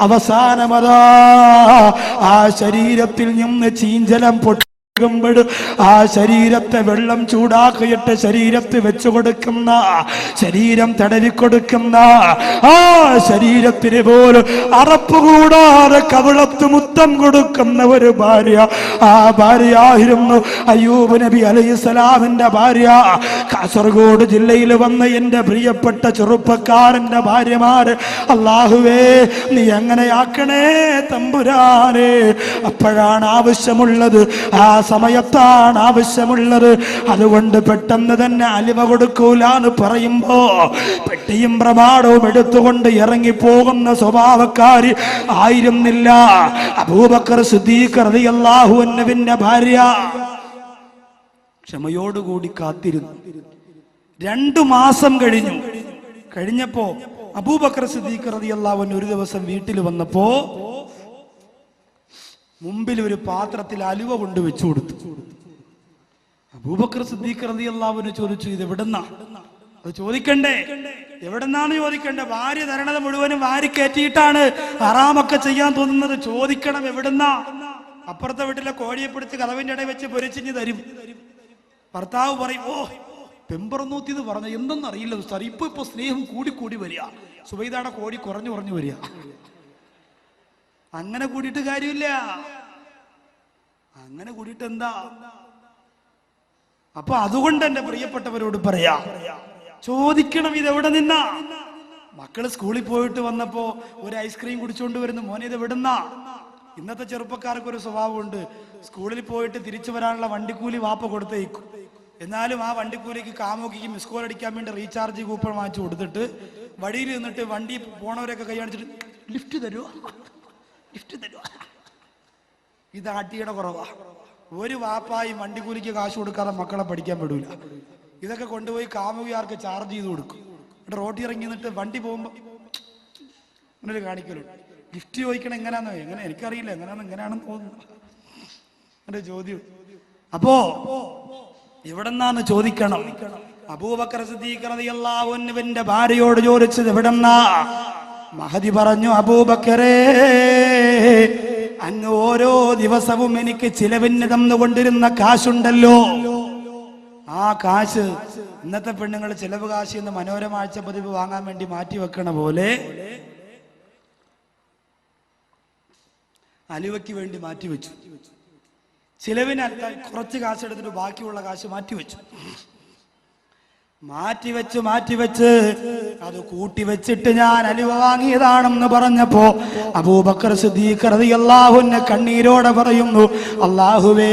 അവസാനമതാ ആ ശരീരത്തിൽ നിന്ന് ചീഞ്ചലം പൊട്ടി ആ ശരീരത്തെ വെള്ളം ചൂടാക്കിയിട്ട് ശരീരത്ത് വെച്ചു കൊടുക്കുന്ന, ശരീരം തടവി കൊടുക്കുന്ന, ആ ശരീരത്തിന് പോലും അറപ്പുകൂടാതെ കവിളത്ത് മുത്തം കൊടുക്കുന്ന ഒരു ഭാര്യ, ആ ഭാര്യയായിരുന്നു അയ്യൂബ് നബി അലൈഹിസ്സലാമിന്റെ ഭാര്യ. കാസർഗോഡ് ജില്ലയിൽ വന്ന എന്റെ പ്രിയപ്പെട്ട ചെറുപ്പക്കാരന്റെ ഭാര്യമാര്, അല്ലാഹുവേ നീ എങ്ങനെയാക്കണേ തമ്പുരാനെ. അപ്പോഴാണ് ആവശ്യമുള്ളത്, ആ സമയത്താണ് ആവശ്യമുള്ളത്. അതുകൊണ്ട് പെട്ടെന്ന് തന്നെ അലിവ കൊടുക്കൂലെന്ന് പറയുമ്പോ പെട്ടിയും പ്രമാണവും എടുത്തുകൊണ്ട് ഇറങ്ങിപ്പോകുന്ന സ്വഭാവക്കാരി ആയിരുന്നില്ല അബൂബക്കർ സിദ്ദീഖ് റളിയല്ലാഹു അൻഹുവിന്റെ ഭാര്യ. ക്ഷമയോടുകൂടി കാത്തിരുന്നു. 2 മാസം കഴിഞ്ഞപ്പോ അബൂബക്കർ സിദ്ദീഖ് റളിയല്ലാഹു അൻഹു ഒരു ദിവസം വീട്ടിൽ വന്നപ്പോ മുമ്പിൽ ഒരു പാത്രത്തിൽ അലുവ കൊണ്ട് വെച്ചു കൊടുത്തു. അബൂബക്കർ സിദ്ദീഖ് റളിയല്ലാഹു അൻഹു ചോദിച്ചു, ഇത് എവിടെന്നാ? അത് ചോദിക്കണ്ടേ? എവിടെന്നാണ് ചോദിക്കണ്ടേ? ഭാര്യ തരണത് മുഴുവനും വാരി കയറ്റിയിട്ടാണ് ഹറാമൊക്കെ ചെയ്യാൻ തോന്നുന്നത്. ചോദിക്കണം എവിടെന്നാ. അപ്പുറത്തെ വീട്ടിലെ കോഴിയെ പിടിച്ച് കതവിന്റെ ഇടയിൽ വെച്ച് പൊരിച്ചിഞ്ഞ് തരും. ഭർത്താവ് പറയും, ഓ പെമ്പറന്നൂത്തി എന്ന് പറഞ്ഞ എന്തെന്നറിയില്ല ഉസ്താദ്, ഇപ്പൊ സ്നേഹം കൂടി വരിക, സുബൈദയുടെ കോഴി കുറഞ്ഞു വരിക. അങ്ങനെ കൂടിയിട്ട് കാര്യമില്ല. അങ്ങനെ കൂടിയിട്ട് എന്താ? അപ്പൊ അതുകൊണ്ട് എന്റെ പ്രിയപ്പെട്ടവരോട് പറയാ, ചോദിക്കണം ഇതെവിടെ നിന്നാ. മക്കള് സ്കൂളിൽ പോയിട്ട് വന്നപ്പോ ഒരു ഐസ്ക്രീം കുടിച്ചുകൊണ്ട് വരുന്നു, മോനെ ഇത് എവിടുന്നാ? ഇന്നത്തെ ചെറുപ്പക്കാർക്ക് ഒരു സ്വഭാവമുണ്ട്, സ്കൂളിൽ പോയിട്ട് തിരിച്ചു വരാനുള്ള വണ്ടിക്കൂലി വാപ്പ കൊടുത്തേക്കും. എന്നാലും ആ വണ്ടിക്കൂലിക്ക് കാമുകിക്ക് മിസ് കോൾ അടിക്കാൻ വേണ്ടി റീചാർജ് കൂപ്പൺ വാങ്ങിച്ചു കൊടുത്തിട്ട് വഴിയിൽ നിന്നിട്ട് വണ്ടി പോണവരൊക്കെ കൈ കാണിച്ചിട്ട് ലിഫ്റ്റ് തരുമോ. ഇത് അട്ടിയുടെ കുറവാ. ഒരു വാപ്പായി വണ്ടിക്കൂലിക്ക് കാശ് കൊടുക്കാതെ മക്കളെ പഠിക്കാൻ വിടൂല. ഇതൊക്കെ കൊണ്ടുപോയി കാമുകിയാർക്ക് ചാർജ് ചെയ്ത് കൊടുക്കും. എന്നിട്ട് റോട്ടി ഇറങ്ങി നിന്നിട്ട് വണ്ടി പോകുമ്പോ അങ്ങനൊരു കാണിക്കലുണ്ട്. ലിഫ്റ്റ് ചോദിക്കണം എങ്ങനെയാന്നോ, എങ്ങനെ എനിക്കറിയില്ല, എങ്ങനെയാണെന്ന് തോന്നുന്നു എന്റെ ചോദ്യം. അപ്പോ എവിടെന്നാന്ന് ചോദിക്കണം. അബൂബക്കർ സിദ്ദീഖ് റളിയല്ലാഹു അൻഹുവിന്റെ ഭാര്യയോട് ചോദിച്ചത് എവിടെന്നാ? മഹദി പറഞ്ഞു, അബൂബക്കറേ അങ്ങ് ഓരോ ദിവസവും എനിക്ക് ചിലവിന് തന്നുകൊണ്ടിരുന്ന കാശുണ്ടല്ലോ, ആ കാശ് ഇന്നത്തെ പെണ്ണുങ്ങൾ ചിലവ് കാശ് എന്ന് മനോരമ ആഴ്ച പതിവ് വാങ്ങാൻ വേണ്ടി മാറ്റി വെക്കണ പോലെ അലുവയ്ക്ക് വേണ്ടി മാറ്റിവെച്ചു. ചിലവിന് കുറച്ച് കാശ് എടുത്തിട്ട് ബാക്കിയുള്ള കാശ് മാറ്റിവെച്ച് അത് കൂട്ടിവെച്ചിട്ട് ഞാൻ അലുവ വാങ്ങിയതാണെന്ന് പറഞ്ഞപ്പോ അബൂബക്കർ സിദ്ദീഖ് റളിയല്ലാഹു അൻഹു കണ്ണീരോടെ പറയുന്നു, അല്ലാഹുവേ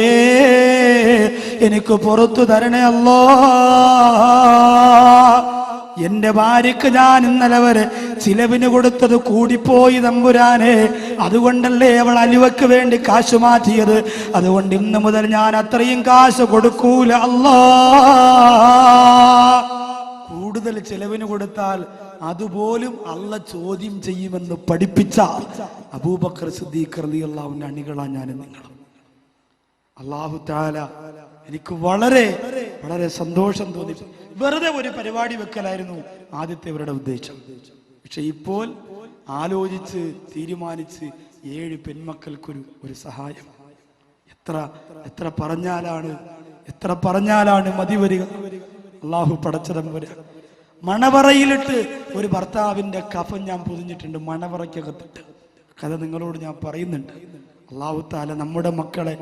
എനിക്ക് പുറത്തു തരണേ അല്ലാ. എന്റെ ഭാര്യക്ക് ഞാൻ ഇന്നലെ വരെ ചിലവിന് കൊടുത്തത് കൂടിപ്പോയി തമ്പുരാനെ. അതുകൊണ്ടല്ലേ അവൾ അലുവയ്ക്ക് വേണ്ടി കാശ് മാറ്റിയത്. അതുകൊണ്ട് ഇന്ന് മുതൽ ഞാൻ അത്രയും കാശ് കൊടുക്കൂല അല്ലാ. കൂടുതൽ ചിലവിന് കൊടുത്താൽ അതുപോലും അല്ല ചോദ്യം ചെയ്യുമെന്ന് പഠിപ്പിച്ച അബൂബക്കർ സിദ്ദീഖ് റളിയല്ലാഹു അൻഹു അണികളാണ് ഞാനും നിങ്ങളും. അല്ലാഹു തആല എനിക്ക് വളരെ വളരെ സന്തോഷം തോന്നി. വെറുതെ ഒരു പരിപാടി വെക്കലായിരുന്നു ആദ്യത്തെ ഇവരുടെ ഉദ്ദേശം. പക്ഷെ ഇപ്പോൾ ആലോചിച്ച് തീരുമാനിച്ച് 7 പെൺമക്കൾക്കൊരു സഹായം. എത്ര പറഞ്ഞാലാണ് മതി വരിക. അള്ളാഹു പടച്ചതം വരിക. മണവറയിലിട്ട് ഒരു ഭർത്താവിന്റെ കഫൻ ഞാൻ പൊതിഞ്ഞിട്ടുണ്ട്, മണവറയ്ക്കകത്തിട്ട്. കഥ നിങ്ങളോട് ഞാൻ പറയുന്നുണ്ട്. അള്ളാഹു തആല നമ്മുടെ മക്കളെ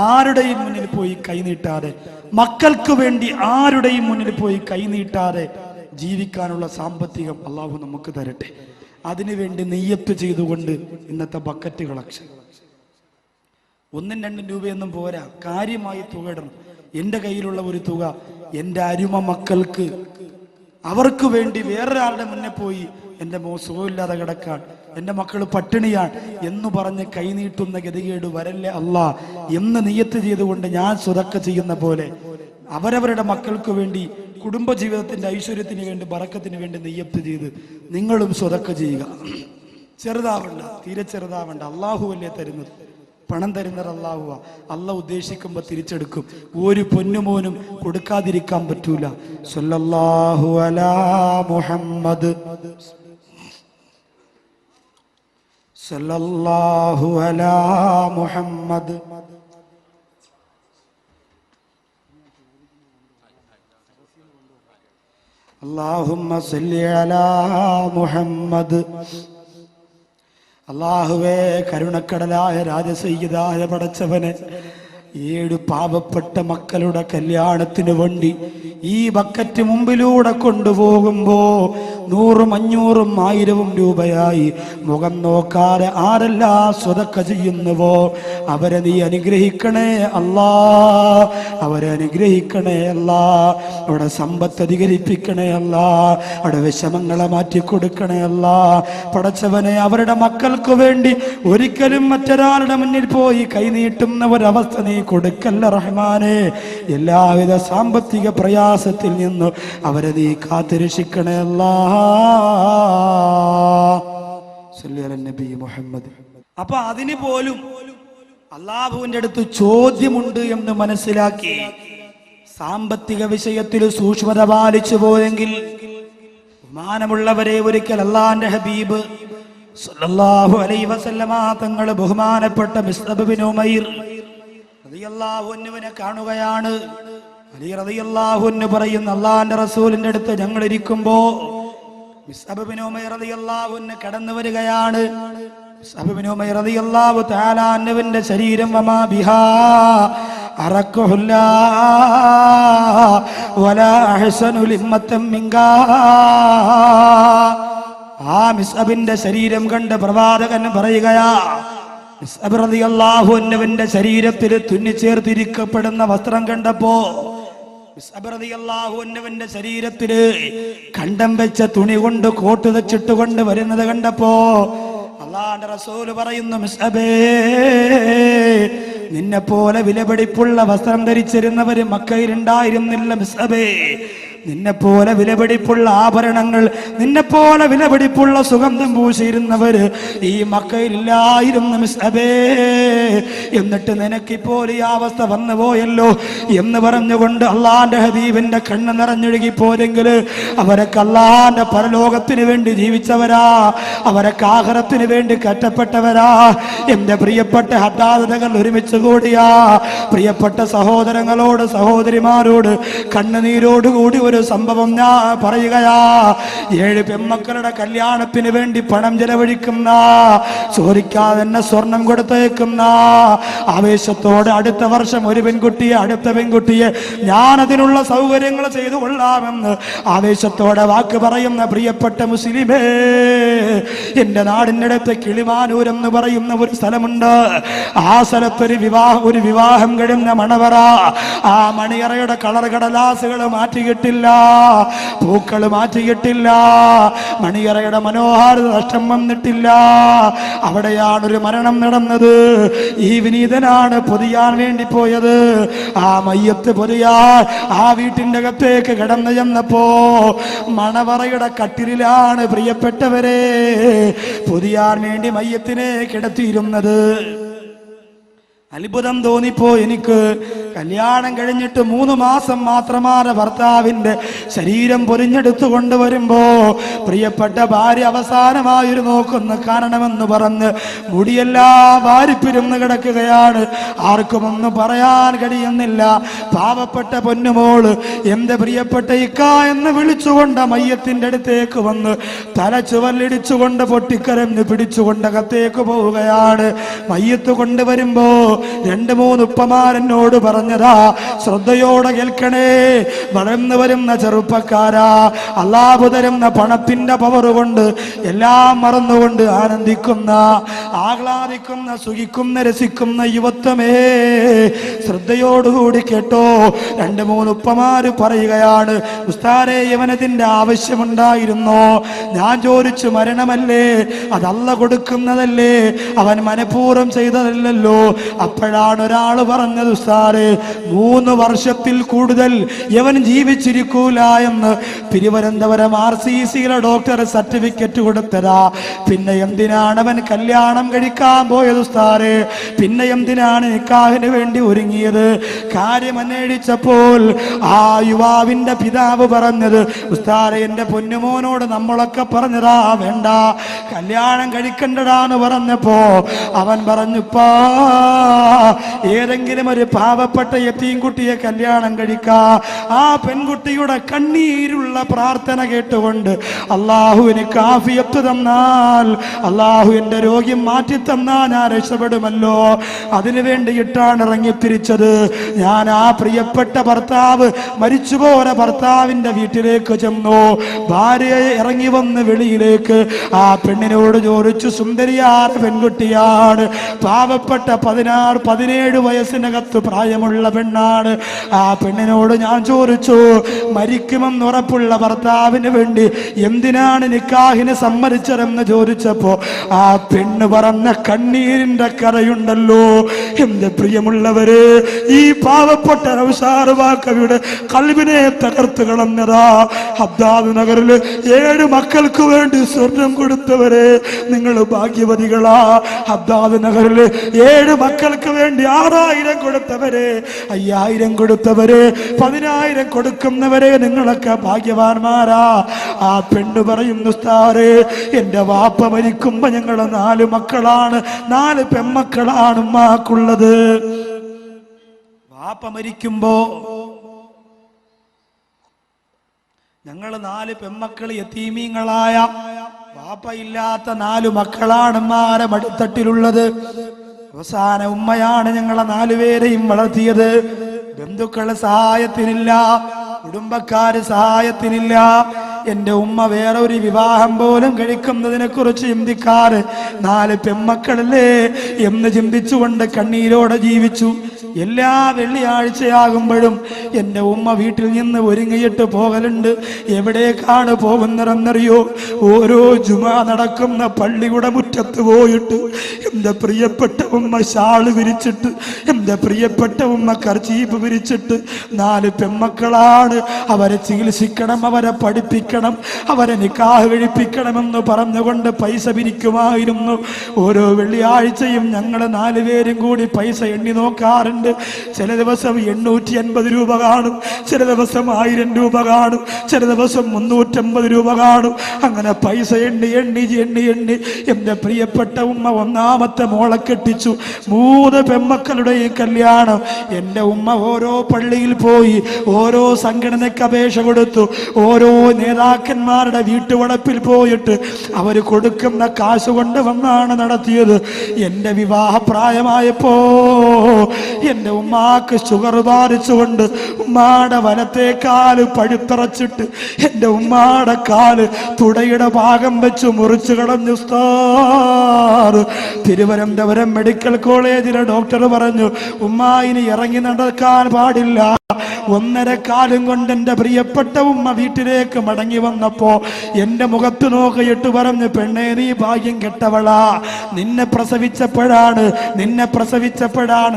ആരുടെയും മുന്നിൽ പോയി കൈനീട്ടാതെ, മക്കൾക്ക് വേണ്ടി ആരുടെയും മുന്നിൽ പോയി കൈനീട്ടാതെ ജീവിക്കാനുള്ള സാമ്പത്തികം അള്ളാഹു നമുക്ക് തരട്ടെ. അതിനുവേണ്ടി നെയ്യത്ത് ചെയ്തുകൊണ്ട് ഇന്നത്തെ ബക്കറ്റ് കളക്ഷൻ 1-2 രൂപയൊന്നും പോരാ, കാര്യമായി തുക ഇടണം. എൻ്റെ കയ്യിലുള്ള ഒരു തുക എൻ്റെ അരുമ മക്കൾക്ക്, അവർക്ക് വേണ്ടി വേറൊരാളുടെ മുന്നേ പോയി എൻ്റെ സുഖമില്ലാതെ കിടക്കാൻ, എൻ്റെ മക്കൾ പട്ടിണിയാണ് എന്ന് പറഞ്ഞ് കൈനീട്ടുന്ന ഗതികേട് വരല്ലേ അല്ലാ എന്ന് നിയ്യത്ത് ചെയ്തുകൊണ്ട് ഞാൻ സ്വതക്ക ചെയ്യുന്ന പോലെ അവരവരുടെ മക്കൾക്ക് വേണ്ടി, കുടുംബജീവിതത്തിന്റെ ഐശ്വര്യത്തിന് വേണ്ടി, ബറക്കത്തിന് വേണ്ടി നിയ്യത്ത് ചെയ്ത് നിങ്ങളും സ്വതക്ക ചെയ്യുക. ചെറുതാവണ്ട, തീരെ ചെറുതാവണ്ട. അള്ളാഹു അല്ലേ തരുന്നത്, പണം തരുന്നത് അള്ളാഹുവാ. അള്ളാഹ് ഉദ്ദേശിക്കുമ്പോൾ തിരിച്ചെടുക്കും. ഒരു പൊന്നുമോനും കൊടുക്കാതിരിക്കാൻ പറ്റൂല. സല്ലല്ലാഹു അലാ മുഹമ്മദ്, സല്ലല്ലാഹു അലാ മുഹമ്മദ്. അല്ലാഹുമ്മ സല്ലി അലാ മുഹമ്മദ്. അല്ലാഹുവേ, കരുണക്കടലായ രാജസയ്യിദായ പടച്ചവനെ, 7 പാവപ്പെട്ട മക്കളുടെ കല്യാണത്തിന് വേണ്ടി ഈ ബക്കറ്റ് മുമ്പിലൂടെ കൊണ്ടുപോകുമ്പോ 100ഉം 500ഉം 1000ഉം രൂപയായി മുഖം നോക്കാതെ ആരെല്ലാം സ്വതക്ക ചെയ്യുന്നുവോ അവരെ നീ അനുഗ്രഹിക്കണേ അല്ലാ, അവരെ അനുഗ്രഹിക്കണേ അല്ലാ. അവിടെ സമ്പത്ത് അധികരിപ്പിക്കണേ അല്ലാ, അവിടെ വിഷമങ്ങളെ മാറ്റിക്കൊടുക്കണേ അല്ലാ. പടച്ചവനെ, അവരുടെ മക്കൾക്ക് വേണ്ടി ഒരിക്കലും മറ്റൊരാളുടെ മുന്നിൽ പോയി കൈനീട്ടുന്ന ഒരവസ്ഥ നീ കൊടുക്കല്ല റഹ്മാനെ. എല്ലാവിധ സാമ്പത്തിക പ്രയാസത്തിൽ നിന്ന് അവരെ നീ കാത്തുരക്ഷിക്കണേ അല്ലാ. അപ്പൊ അതിന് പോലും അള്ളാഹുവിന്റെ അടുത്ത് ചോദ്യമുണ്ട് എന്ന് മനസ്സിലാക്കി സാമ്പത്തിക വിഷയത്തിൽ സൂക്ഷ്മത പാലിച്ചു പോയെങ്കിൽ, ബഹുമാനമുള്ളവരെ, ഒരിക്കൽ അള്ളാന്റെ ഹബീബ് സല്ലല്ലാഹു അലൈഹി വസല്ലമ തങ്ങൾ ബഹുമാനപ്പെട്ട മിസ്അബ് ബിൻ ഉമൈർ റളിയല്ലാഹു അൻഹുവിനെ കാണുകയാണ്. അലി റളിയല്ലാഹു അൻഹു പറയുന്നു, അള്ളാന്റെ റസൂലിന്റെ അടുത്ത് ഞങ്ങൾ ഇരിക്കുമ്പോ മിസ്അബ് ബിൻ ഉമൈർ റളിയല്ലാഹു അൻഹു കടന്നു വരികയാണ്. മിസ്അബ് ബിൻ ഉമൈർ റളിയല്ലാഹു തആല അൻഹുവിന്റെ ശരീരം വമാ ബിഹാ അറഖുല്ലാ വലാ അഹ്സനു ലിമ്മത്തൻ മിൻകാ. ആ മിസ്അബിന്റെ ശരീരം കണ്ട് പ്രവാചകൻ പറയുകയാ, മിസ്അബ് റളിയല്ലാഹു അൻഹുവിന്റെ ശരീരത്തിൽ തുന്നിച്ചേർത്തിരിക്കപ്പെടുന്ന വസ്ത്രം കണ്ടപ്പോ, മിസ്അബ് റളിയല്ലാഹു അൻഹുവിന്റെ ശരീരത്തില് കണ്ടം വെച്ച തുണി കൊണ്ട് കോട്ട് വെച്ചിട്ടുകൊണ്ട് വരുന്നത് കണ്ടപ്പോ അല്ലാഹുവിന്റെ റസൂൽ പറയുന്നു, മിസ്അബേ, നിന്നെ പോലെ വിലപിടിപ്പുള്ള വസ്ത്രം ധരിച്ചിരുന്നവര് മക്കയിലുണ്ടായിരുന്നില്ല മിസ്അബേ. നിന്നെ പോലെ വിലപിടിപ്പുള്ള ആഭരണങ്ങൾ, നിന്നെ പോലെ വിലപിടിപ്പുള്ള സുഗന്ധം പൂശിയിരുന്നവര് ഈ മക്കയിലില്ലായിരുന്നു മിസ്അബേ. എന്നിട്ട് നിനക്കിപ്പോൾ ഈ അവസ്ഥ വന്നു പോയല്ലോ എന്ന് പറഞ്ഞുകൊണ്ട് അള്ളാന്റെ ഹബീബിന്റെ കണ്ണ് നിറഞ്ഞൊഴുകി പോരെങ്കിൽ അവരൊക്കെ അള്ളാന്റെ പരലോകത്തിന് വേണ്ടി ജീവിച്ചവരാ, അവരൊക്കെ ആഖിറത്തിന് വേണ്ടി കറ്റപ്പെട്ടവരാ. എന്റെ പ്രിയപ്പെട്ട ഹദ്ദാദകൾ ഒരുമിച്ച് കൂടിയാ പ്രിയപ്പെട്ട സഹോദരങ്ങളോട്, സഹോദരിമാരോട് കണ്ണുനീരോടുകൂടി ഒരു സംഭവം ഞാൻ പറയുകയാ. 7 പെൺമക്കളുടെ കല്യാണത്തിന് വേണ്ടി പണം ചെലവഴിക്കുന്ന, ചോദിക്കാതെ തന്നെ സ്വർണം കൊടുത്തേക്കുന്ന, ആവേശത്തോടെ അടുത്ത വർഷം ഒരു പെൺകുട്ടിയെ, അടുത്ത പെൺകുട്ടിയെ ഞാൻ അതിനുള്ള സൗകര്യങ്ങൾ ചെയ്തു കൊള്ളാമെന്ന് ആവേശത്തോടെ വാക്ക് പറയുന്ന പ്രിയപ്പെട്ട മുസ്ലിമേ, എന്റെ നാടിന്റെ അടുത്ത് കിളിമാനൂർ എന്ന് പറയുന്ന ഒരു സ്ഥലമുണ്ട്. ആ സ്ഥലത്തൊരു വിവാഹം കഴിഞ്ഞ മണവറ. ആ മണിയറയുടെ കളർ കടലാസുകൾ മാറ്റിയിട്ടില്ല. ഒരുക്കിയിട്ടില്ല, പൂക്കൾ മാറ്റിയിട്ടില്ല, മണിയറയുടെ മനോഹാരിത നഷ്ടം വന്നിട്ടില്ല. അവിടെയാണ് ഒരു മരണം നടന്നത്. ഈ വിനീതനാണ് പൊതിയാൻ വേണ്ടി പോയത്. ആ മയ്യത്ത് പൊതിയാൻ ആ വീട്ടിന്റെ അകത്തേക്ക് കടന്നു ചെന്നപ്പോ മണവറയുടെ കട്ടിലാണ് പ്രിയപ്പെട്ടവരെ പൊതിയാൻ വേണ്ടി മയ്യത്തിനെ കിടത്തിയിരുന്നത്. അത്ഭുതം തോന്നിപ്പോ എനിക്ക്. കല്യാണം കഴിഞ്ഞിട്ട് 3 മാസം മാത്രമാണ് ഭർത്താവിന്റെ ശരീരം പൊരിഞ്ഞെടുത്തു കൊണ്ടുവരുമ്പോ പ്രിയപ്പെട്ട ഭാര്യ അവസാനമായൊരു നോക്കുന്ന കാണണമെന്ന് പറഞ്ഞ് മുടിയെല്ലാം വാരിപ്പിരുന്ന് കിടക്കുകയാണ്. ആർക്കും ഒന്നും പറയാൻ കഴിയുന്നില്ല. പാവപ്പെട്ട പൊന്നുമോള് എന്റെ പ്രിയപ്പെട്ട ഇക്ക എന്ന് വിളിച്ചുകൊണ്ട് മയ്യത്തിന്റെ അടുത്തേക്ക് വന്ന് തല ചുവലിടിച്ചുകൊണ്ട് പൊട്ടിക്കരഞ്ഞ് പിടിച്ചുകൊണ്ട് അകത്തേക്ക് പോവുകയാണ്. മയ്യത്ത് കൊണ്ടുവരുമ്പോ 2-3 ഉപ്പമാരെന്നോട് പറഞ്ഞതാ, ശ്രദ്ധയോടെ കേൾക്കണേ, വളർന്നു വരുന്ന ചെറുപ്പക്കാരാ, അല്ലാഹു തരുന്ന പണത്തിന്റെ പവർ കൊണ്ട് എല്ലാം മറന്നുകൊണ്ട് ആനന്ദിക്കുന്ന, ആഹ്ലാദിക്കുന്ന, സുഖിക്കുന്ന, രസിക്കുന്ന യുവത്വമേ, ശ്രദ്ധയോടുകൂടി കേട്ടോ. 2-3 ഉപ്പമാര് പറയുകയാണ്, ഉസ്താദേ ഇവനതിന്റെ ആവശ്യമുണ്ടായിരുന്നോ? ഞാൻ ചോദിച്ചു, മരണമല്ലേ, അതല്ല കൊടുക്കുന്നതല്ലേ, അവൻ മനഃപൂർവ്വം ചെയ്തതല്ലല്ലോ. അപ്പോഴാണ് ഒരാൾ പറഞ്ഞത്, ഉസ്താദേ 3 വർഷത്തിൽ കൂടുതൽ ഇവൻ ജീവിച്ചിരിക്കൂല എന്ന് തിരുവനന്തപുരം RCCയിലെ ഡോക്ടർ സർട്ടിഫിക്കറ്റ് കൊടുത്തതാ. പിന്നെ എന്തിനാണ് അവൻ കല്യാണം കഴിക്കാൻ പോയത് ഉസ്താദേ? പിന്നെ എന്തിനാണ് നിക്കാഹിന് വേണ്ടി ഒരുങ്ങിയത്? കാര്യം അന്വേഷിച്ചപ്പോൾ ആ യുവാവിന്റെ പിതാവ് പറഞ്ഞത്, ഉസ്താദേ എന്റെ പൊന്നുമോനോട് നമ്മളൊക്കെ പറഞ്ഞതാ വേണ്ട, കല്യാണം കഴിക്കണ്ടടാന്ന് പറഞ്ഞപ്പോ അവൻ പറഞ്ഞുപ്പാ, ഏതെങ്കിലും ഒരു പാവപ്പെട്ട യതീം കുട്ടിയെ കല്യാണം കഴിക്കാ. ആ പെൺകുട്ടിയുടെ കണ്ണീരുള്ള പ്രാർത്ഥന കേട്ടുകൊണ്ട് അള്ളാഹു എനിക്ക് ആഫിയത്ത് തന്നാൽ, അള്ളാഹു എന്റെ രോഗ്യം മാറ്റി തന്നാൽ ഞാൻ രക്ഷപ്പെടുമല്ലോ. അതിനു വേണ്ടിയിട്ടാണ് ഇറങ്ങിത്തിരിച്ചത്. ഞാൻ ആ പ്രിയപ്പെട്ട ഭർത്താവ് മരിച്ചുപോയ ഭർത്താവിന്റെ വീട്ടിലേക്ക് ചെന്നു. ഭാര്യയെ ഇറങ്ങി വന്ന് വെളിയിലേക്ക് ആ പെണ്ണിനോട് ചോദിച്ചു, സുന്ദരിയായ പെൺകുട്ടിയാണ്, പാവപ്പെട്ട 16-17 വയസ്സിനകത്ത് പ്രായമുള്ള പെണ്ണാണ്. ആ പെണ്ണിനോട് ഞാൻ ചോദിച്ചു, മരിക്കുമെന്ന് ഉറപ്പുള്ള ഭർത്താവിന് വേണ്ടി എന്തിനാണ് നിക്കാഹിന് സമ്മതിച്ചതെന്ന് ചോദിച്ചപ്പോ ആ പെണ്ണ് പറഞ്ഞ കണ്ണീരിന്റെ കരയുണ്ടല്ലോ. എന്റെ പ്രിയമുള്ളവര്, ഈ പാവപ്പെട്ട കവിയുടെ കൽബിനെ തകർത്ത് കളഞ്ഞതാ. ഹദ്ദാദ് നഗറിൽ 7 മക്കൾക്ക് വേണ്ടി സ്വർണം കൊടുത്തവരെ നിങ്ങൾ ഭാഗ്യവതികളാ. ഹദ്ദാദ് നഗറിൽ 7 മക്കൾക്ക് വേണ്ടി 6000 കൊടുത്തവരെ, 5000 കൊടുത്തവരെ, 10000 കൊടുക്കുന്നവരെ, നിങ്ങളൊക്കെ ഭാഗ്യവാന്മാരാ. ആ പെണ്ണ് പറയുന്നു, ഉസ്താദേ എന്റെ വാപ്പ മരിക്കുമ്പോ ഞങ്ങൾ 4 മക്കളാണ്, 4 പെൺമക്കളാണ് ഉമ്മാക്കുള്ളത്. വാപ്പ മരിക്കുമ്പോ ഞങ്ങൾ 4 പെൺമക്കൾ യതീമീങ്ങളായ, വാപ്പ ഇല്ലാത്ത 4 മക്കളാണ് ഉമ്മാരെ മടിത്തട്ടിലുള്ളത്. അവസാന ഉമ്മയാണ് ഞങ്ങളെ 4 പേരെയും വളർത്തിയത്. ബന്ധുക്കള് സഹായത്തിനില്ല, കുടുംബക്കാര് സഹായത്തിനില്ല. എന്റെ ഉമ്മ വേറെ ഒരു വിവാഹം പോലും കഴിക്കുന്നതിനെ കുറിച്ച് ചിന്തിക്കാറ് 4 പെൺമക്കളല്ലേ എന്ന് ചിന്തിച്ചുകൊണ്ട് കണ്ണീരോടെ ജീവിച്ചു. എല്ലാ വെള്ളിയാഴ്ചയാകുമ്പോഴും എൻ്റെ ഉമ്മ വീട്ടിൽ നിന്ന് ഒരുങ്ങിയിട്ട് പോകലുണ്ട്. എവിടേക്കാണ് പോകുന്നതെന്നറിയോ? ഓരോ ജുമാ നടക്കുന്ന പള്ളിയുടെ മുറ്റത്ത് പോയിട്ട് എൻ്റെ പ്രിയപ്പെട്ട ഉമ്മ ഷാള് വിരിച്ചിട്ട്, എൻ്റെ പ്രിയപ്പെട്ട ഉമ്മ കർച്ചീപ്പ് വിരിച്ചിട്ട്, 4 പെൺമക്കളാണ്, അവരെ ചികിത്സിക്കണം, അവരെ പഠിപ്പിക്കണം, അവരെ നിക്കാഹ് കഴിപ്പിക്കണമെന്ന് പറഞ്ഞുകൊണ്ട് പൈസ പിരിക്കുമായിരുന്നു. ഓരോ വെള്ളിയാഴ്ചയും ഞങ്ങൾ 4 പേരും കൂടി പൈസ എണ്ണി നോക്കാറുണ്ട്. ചില ദിവസം 850 രൂപ കാണും, ചില ദിവസം 1000 രൂപ കാണും, ചില ദിവസം 350 രൂപ കാണും. അങ്ങനെ പൈസ എണ്ണി എണ്ണി എണ്ണി എണ്ണി എൻ്റെ പ്രിയപ്പെട്ട ഉമ്മ 1ാമത്തെ മോളെ കെട്ടിച്ചു. 3 പെൺമക്കളുടെയും കല്യാണം. എൻ്റെ ഉമ്മ ഓരോ പള്ളിയിൽ പോയി ഓരോ സംഘടനയ്ക്ക് അപേക്ഷ കൊടുത്തു. ഓരോ നേതാക്കന്മാരുടെ വീട്ടുവളപ്പിൽ പോയിട്ട് അവർ കൊടുക്കുന്ന കാശ് കൊണ്ട് വന്നാണ് നടത്തിയത്. എൻ്റെ വിവാഹപ്രായമായപ്പോ എൻ്റെ ഉമ്മാക്ക് ഷുഗർ ബാധിച്ചുകൊണ്ട് ഉമ്മാടെ വലത്തേക്കാല് പഴുത്തറച്ചിട്ട് എൻ്റെ ഉമ്മാടെ കാല് തുടയുടെ ഭാഗം വെച്ച് മുറിച്ചു കളഞ്ഞു. തിരുവനന്തപുരം മെഡിക്കൽ കോളേജിലെ ഡോക്ടർ പറഞ്ഞു, ഉമ്മ ഇനി ഇറങ്ങി നടക്കാൻ പാടില്ല. 1.5 കാലം കൊണ്ട് എന്റെ പ്രിയപ്പെട്ട ഉമ്മ വീട്ടിലേക്ക് മടങ്ങി വന്നപ്പോ എന്റെ മുഖത്ത് നോക്കിയിട്ട് പറഞ്ഞു, പെണ്ണേ നീ ഭാഗ്യം കെട്ടവളാ, നിന്നെ പ്രസവിച്ചപ്പോഴാണ്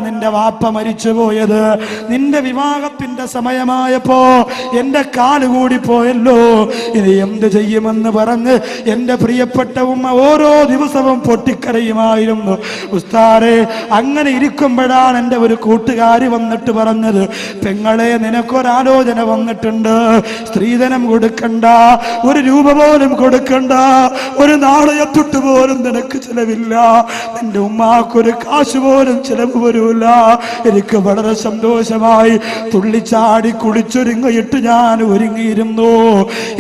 നിന്റെ വാപ്പ മരിച്ചുപോയത്. നിന്റെ വിവാഹത്തിന്റെ സമയമായപ്പോ എന്റെ കാല് കൂടി പോയല്ലോ, ഇനി എന്ത് ചെയ്യുമെന്ന് പറഞ്ഞ് എന്റെ പ്രിയപ്പെട്ട ഉമ്മ ഓരോ ദിവസവും പൊട്ടിക്കരയുമായിരുന്നു. ഉസ്താദേ, അങ്ങനെ ഇരിക്കുമ്പോഴാണ് എന്റെ ഒരു കൂട്ടുകാരി വന്നിട്ട് പറഞ്ഞത്, പെങ്ങളെ നിനക്കൊരാലോചന വന്നിട്ടുണ്ട്, സ്ത്രീധനം കൊടുക്കണ്ട, 1 രൂപ പോലും കൊടുക്കണ്ട, 1 നാണയത്തുട്ട് പോലും നിനക്ക് ചെലവില്ല, നിന്റെ ഉമ്മാക്കൊരു കാശ് പോലും ചെലവ് വരൂല. എനിക്ക് വളരെ സന്തോഷമായി. തുള്ളിച്ചാടി കുളിച്ചൊരുങ്ങിയിട്ട് ഞാൻ ഒരുങ്ങിയിരുന്നു.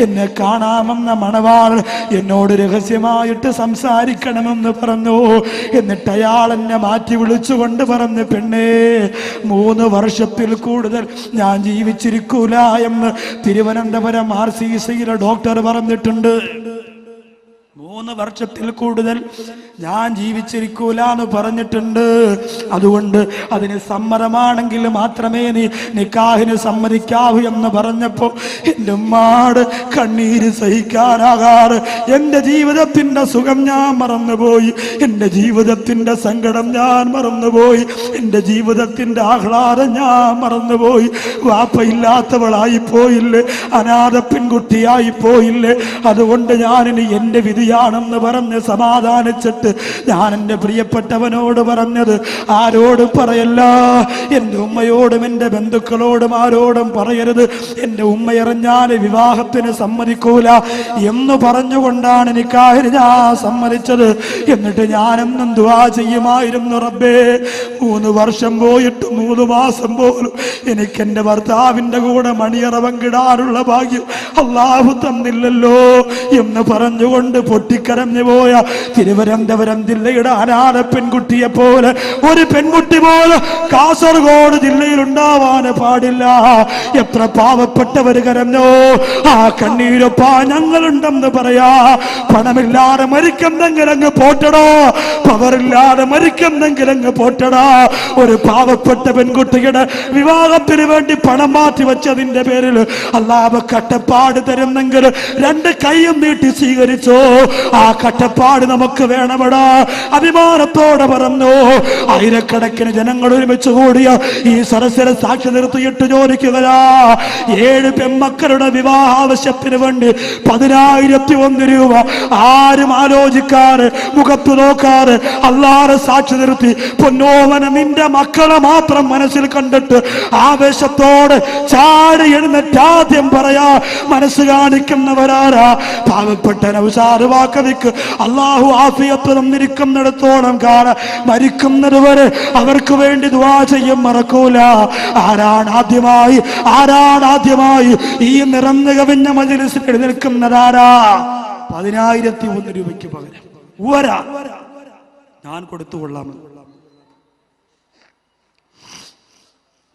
എന്നെ കാണാമെന്ന മണവാൾ എന്നോട് രഹസ്യമായിട്ട് സംസാരിക്കണമെന്ന് പറഞ്ഞു. എന്നിട്ട് അയാൾ എന്നെ മാറ്റി വിളിച്ചുകൊണ്ട് പറഞ്ഞു, പെണ്ണേ 3 വർഷത്തിൽ കൂടുതൽ ഞാൻ ജീവിച്ചിരിക്കൂല എന്ന് തിരുവനന്തപുരം RCCയിലെ ഡോക്ടർ പറഞ്ഞിട്ടുണ്ട്. 3 വർഷത്തിൽ കൂടുതൽ ഞാൻ ജീവിച്ചിരിക്കൂല എന്ന് പറഞ്ഞിട്ടുണ്ട്. അതുകൊണ്ട് അതിന് സമ്മതമാണെങ്കിൽ മാത്രമേ നീ നിക്കാഹിന് സമ്മതിക്കാവൂ എന്ന് പറഞ്ഞപ്പോ എൻ്റെ ഉമ്മാട് കണ്ണീര് സഹിക്കാനാകാറ്. എൻ്റെ ജീവിതത്തിന്റെ സുഖം ഞാൻ മറന്നുപോയി, എൻ്റെ ജീവിതത്തിന്റെ സങ്കടം ഞാൻ മറന്നുപോയി, എൻ്റെ ജീവിതത്തിന്റെ ആഹ്ലാദം ഞാൻ മറന്നുപോയി. വാപ്പയില്ലാത്തവളായി പോയില്ലേ, അനാഥ പെൺകുട്ടിയായി പോയില്ലേ, അതുകൊണ്ട് ഞാനിനി എൻ്റെ വിധിയാണെന്ന് പറഞ്ഞ് സമാധാനിച്ചിട്ട് ഞാൻ എൻ്റെ പ്രിയപ്പെട്ടവനോട് പറഞ്ഞത്, ആരോടും പറയല്ല, എൻ്റെ ഉമ്മയോടും എൻ്റെ ബന്ധുക്കളോടും ആരോടും പറയരുത്, എൻ്റെ ഉമ്മയറിഞ്ഞാൽ വിവാഹത്തിന് സമ്മതിക്കൂല എന്ന് പറഞ്ഞുകൊണ്ടാണ് നിക്കാഹിന് ഞാൻ സമ്മതിച്ചത്. എന്നിട്ട് ഞാനെന്നും ദുആ ചെയ്യുമായിരുന്നു, റബ്ബേ 3 വർഷം പോയിട്ട് 3 മാസം പോലും എനിക്ക് എൻ്റെ ഭർത്താവിൻ്റെ കൂടെ മണിയറ പങ്കിടാനുള്ള ഭാഗ്യം അല്ലാഹു തന്നില്ലല്ലോ എന്ന് പറഞ്ഞുകൊണ്ട് പൊട്ടിക്കരഞ്ഞു പോയ തിരുവനന്തപുരം ജില്ലയുടെ അനാഥ പെൺകുട്ടിയെ പോലെ ഒരു പെൺകുട്ടി പോലെ കാസർഗോഡ് ജില്ലയിൽ ഉണ്ടാവാൻ പാടില്ല. എത്ര പാവപ്പെട്ടവർ കരഞ്ഞോ, ആ കണ്ണീരൊപ്പാ ഞങ്ങളുണ്ടെന്ന് പറയാ. പണമില്ലാതെ മരിക്കുന്നെങ്കിൽ അങ്ങ് പോട്ടടോ, പവറില്ലാതെ മരിക്കുന്നെങ്കിൽ അങ്ങ് പോട്ടടാ. ഒരു പാവപ്പെട്ട പെൺകുട്ടിയുടെ വിവാഹത്തിന് വേണ്ടി പണം മാറ്റി വെച്ചതിന്റെ പേരിൽ അല്ലാഹു കട്ടപ്പാട് തരുന്നെങ്കിൽ 2 കൈയും നീട്ടി സ്വീകരിച്ചോ. ആ കട്ടപ്പാട് നമുക്ക് വേണമെടാ. അഭിമാനത്തോടെ പറഞ്ഞു. ആയിരക്കണക്കിന് ജനങ്ങൾ ഒരുമിച്ച് കൂടിയ ഈ സരസ്വര സാക്ഷി നിർത്തിയിട്ട് ചോദിക്കുകയാ, 7 പെൺമക്കളുടെ വിവാഹ ആവശ്യത്തിന് വേണ്ടി 10,001 രൂപ ആരും ആലോചിക്കാറ്, മുഖത്ത് നോക്കാറ്, അല്ലാഹുവിനെ സാക്ഷി നിർത്തി പൊന്നോമന നിന്റെ മക്കളെ മാത്രം മനസ്സിൽ കണ്ടിട്ട് ആവേശത്തോടെ ചാടി എഴുന്നേറ്റ് ആദ്യം പറയാ മനസ്സ് കാണിക്കുന്നവരാരാ? പാവപ്പെട്ട നൗഷാദ് വാക്കവിക്ക് അല്ലാഹു ആഫിയത്ത് തന്നിരിക്കുന്നിടത്തോളം കാലം മരിക്കുന്നത് വരെ അവർക്ക് വേണ്ടി ദുആ ചെയ്യും, മറക്കൂല. ആരാണ് ആദ്യമായി ഈ നിറഞ്ഞു കവിഞ്ഞ മജ്‌ലിസിൽ എഴുന്നേൽക്കുന്നതാരാ? 10,001 രൂപയ്ക്ക് പകരം ഞാൻ കൊടുത്തുകൊള്ളാമെന്ന്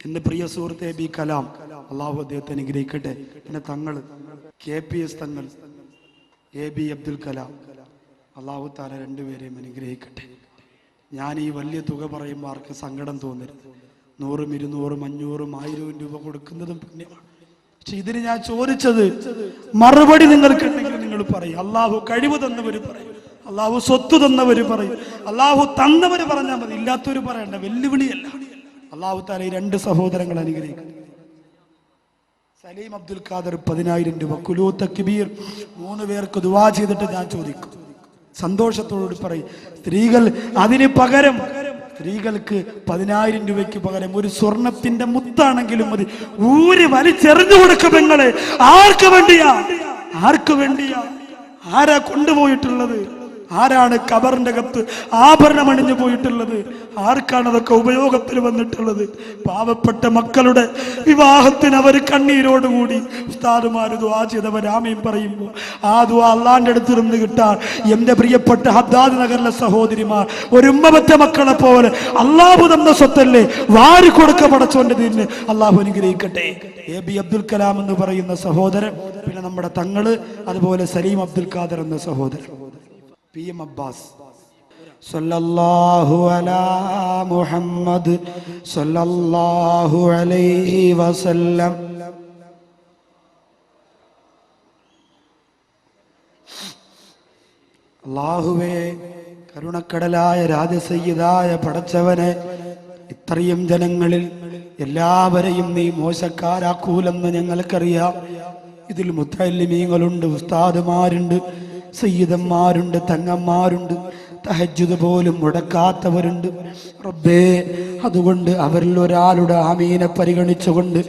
എന്റെ പ്രിയ സുഹൃത്തെ ബി കലാം, അള്ളാഹു അദ്ദേഹത്തെ അനുഗ്രഹിക്കട്ടെ. പിന്നെ തങ്ങള് KPS തങ്ങൾ, AB അബ്ദുൽ കലാം, അള്ളാഹു താല 2 പേരെയും അനുഗ്രഹിക്കട്ടെ. ഞാൻ ഈ വലിയ തുക പറയുമ്പോൾ ആർക്ക് സങ്കടം തോന്നരുത്. 100, 200, 500, 1000 രൂപ കൊടുക്കുന്നതും പുണ്യമാണ്. പക്ഷെ ഇതിന് ഞാൻ ചോദിച്ചത് മറുപടി നിങ്ങൾക്കുണ്ടെങ്കിൽ നിങ്ങൾ പറയും. അള്ളാഹു കഴിവ് തന്നവര് പറയും, അള്ളാഹു സ്വത്ത് തന്നവര് പറയും, അള്ളാഹു തന്നവര് പറഞ്ഞാൽ മതി, ഇല്ലാത്തവര് പറയണ്ട. വെല്ലുവിളിയല്ല. അള്ളാഹു താല ഈ 2 സഹോദരങ്ങൾ അനുഗ്രഹിക്കും. സലീം അബ്ദുൽ ഖാദർ 10,000 രൂപ, കുലൂ തക്ബീർ 3 പേർക്ക് ദുആ ചെയ്തിട്ട് ഞാൻ ചോദിക്കും, സന്തോഷത്തോടുകൂടി പറയും. സ്ത്രീകൾ അതിന് പകരം സ്ത്രീകൾക്ക് 10,000 രൂപയ്ക്ക് പകരം ഒരു സ്വർണത്തിന്റെ മുത്താണെങ്കിലും മതി, ഊരി വലിച്ചെറിഞ്ഞു കൊടുക്കും. പെങ്ങളെ ആർക്ക് വേണ്ടിയാ? ആരാ കൊണ്ടുപോയിട്ടുള്ളത്? ആരാണ് ഖബറിന്റെ അകത്ത് ആഭരണം അണിഞ്ഞു പോയിട്ടുള്ളത്? ആർക്കാണ് അതൊക്കെ ഉപയോഗത്തിൽ വന്നിട്ടുള്ളത്? പാവപ്പെട്ട മക്കളുടെ വിവാഹത്തിന് അവർ കണ്ണീരോടുകൂടി ഉസ്താദുമാര് ദുആ ചെയ്തവർ ആമീൻ പറയുമ്പോൾ ആ ദുആ അള്ളാന്റെ അടുത്ത് നിന്ന് കിട്ടാൻ എന്റെ പ്രിയപ്പെട്ട ഹദ്ദാദ് നഗറിലെ സഹോദരിമാർ ഒരു ഉമ്മ മക്കളെ പോലെ അള്ളാഹു തന്ന സ്വത്തല്ലേ വാരി കൊടുക്ക പടച്ചോന്റെ ദീനിനെ അള്ളാഹു അനുഗ്രഹിക്കട്ടെ. AB അബ്ദുൽ കലാം എന്ന് പറയുന്ന സഹോദരൻ, പിന്നെ നമ്മുടെ തങ്ങള്, അതുപോലെ സലീം അബ്ദുൽ ഖാദർ എന്ന സഹോദരൻ, PM അബ്ബാസ് സല്ലല്ലാഹു അലാ മുഹമ്മദ് സല്ലല്ലാഹു അലൈഹി വസല്ലം. അല്ലാഹുവേ, കരുണക്കടലായ രാജസയ്യിദായ പടച്ചവനെ, ഇത്രയും ജനങ്ങളിൽ എല്ലാവരെയും നീ മോശക്കാരാക്കൂലെന്ന് ഞങ്ങൾക്കറിയാം. ഇതിൽ മുത്തല്ലിമീങ്ങളുണ്ട്, ഉസ്താദുമാരുണ്ട്, സയ്യിദന്മാരുണ്ട്, തങ്ങന്മാരുണ്ട്, തഹജ്ജുദ് പോലും മുടക്കാത്തവരുണ്ട്. റബ്ബേ, അതുകൊണ്ട് അവരിൽ ഒരാളുടെ ആമീനെ പരിഗണിച്ചുകൊണ്ട്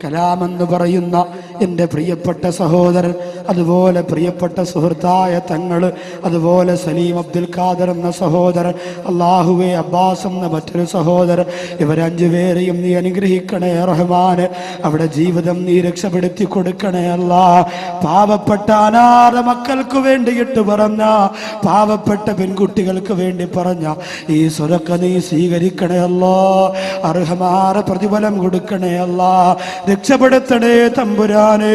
കലാമെന്ന് പറയുന്ന എൻ്റെ പ്രിയപ്പെട്ട സഹോദരൻ, അതുപോലെ പ്രിയപ്പെട്ട സുഹൃത്തായ തങ്ങള്, അതുപോലെ സലീം അബ്ദുൽ ഖാദർ എന്ന സഹോദരൻ, അല്ലാഹുവേ അബ്ബാസ് എന്ന മറ്റൊരു സഹോദരൻ, ഇവരഞ്ചു പേരെയും നീ അനുഗ്രഹിക്കണേ റഹ്മാന്. അവിടെ ജീവിതം നീ രക്ഷപ്പെടുത്തി കൊടുക്കണേ അല്ലാ. പാവപ്പെട്ട അനാഥ മക്കൾക്ക് വേണ്ടിയിട്ട് പറഞ്ഞ, പാവപ്പെട്ട പെൺകുട്ടികൾക്ക് വേണ്ടി പറഞ്ഞ ഈ സ്വരക്ക നീ സ്വീകരിക്കണേ അല്ലാ. അർഹമായ പ്രതിഫലം കൊടുക്കണേ അല്ലാ. രക്ഷപ്പെടുത്തണേ തമ്പുരാനെ.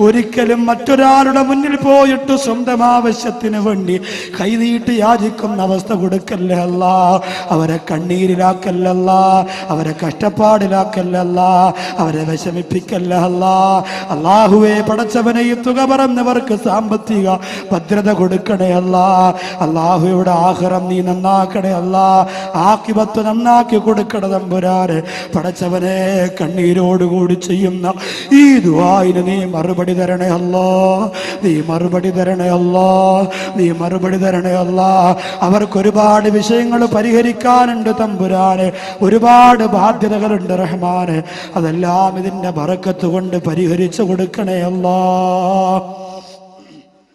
ഒരിക്കലും മറ്റൊരാളുടെ മുന്നിൽ പോയിട്ട് സ്വന്തം ആവശ്യത്തിന് വേണ്ടി കൈനീട്ടി യാചിക്കുന്ന അവസ്ഥ കൊടുക്കല്ലേ അല്ലാ. അവരെ കണ്ണീരിലാക്കല്ല, അവരെ കഷ്ടപ്പാടിലാക്കല്ല, അവരെ വിഷമിപ്പിക്കല്ല അല്ലാ. അല്ലാഹുവേ, പടച്ചവനെ ഈ തുക പറഞ്ഞവർക്ക് സാമ്പത്തിക ഭദ്രത കൊടുക്കണേ അല്ലാ. അല്ലാഹുവിടെ ആഖിറം നീ നന്നാക്കണേ അല്ലാ. ആഖിബത്ത് നന്നാക്കി കൊടുക്കണേ തമ്പുരാനെ. പടച്ചവനെ, കണ്ണീരോടുകൂടി ചെയ്യുന്ന ഈ ദുആഇന് നീ മറുപടി തരണേ അല്ലാ. നീ മറുപടി തരണേ അല്ലാ. നീ മറുപടി തരണേ അല്ലാ. അവർക്ക് ഒരുപാട് വിഷയങ്ങൾ പരിഹരിക്കാനുണ്ട് തമ്പുരാനെ, ഒരുപാട് ബാധ്യതകളുണ്ട് റഹ്മാനെ. അതെല്ലാം ഇതിന്റെ ബറക്കത്ത് കൊണ്ട് പരിഹരിച്ചു കൊടുക്കണേ അല്ലാ.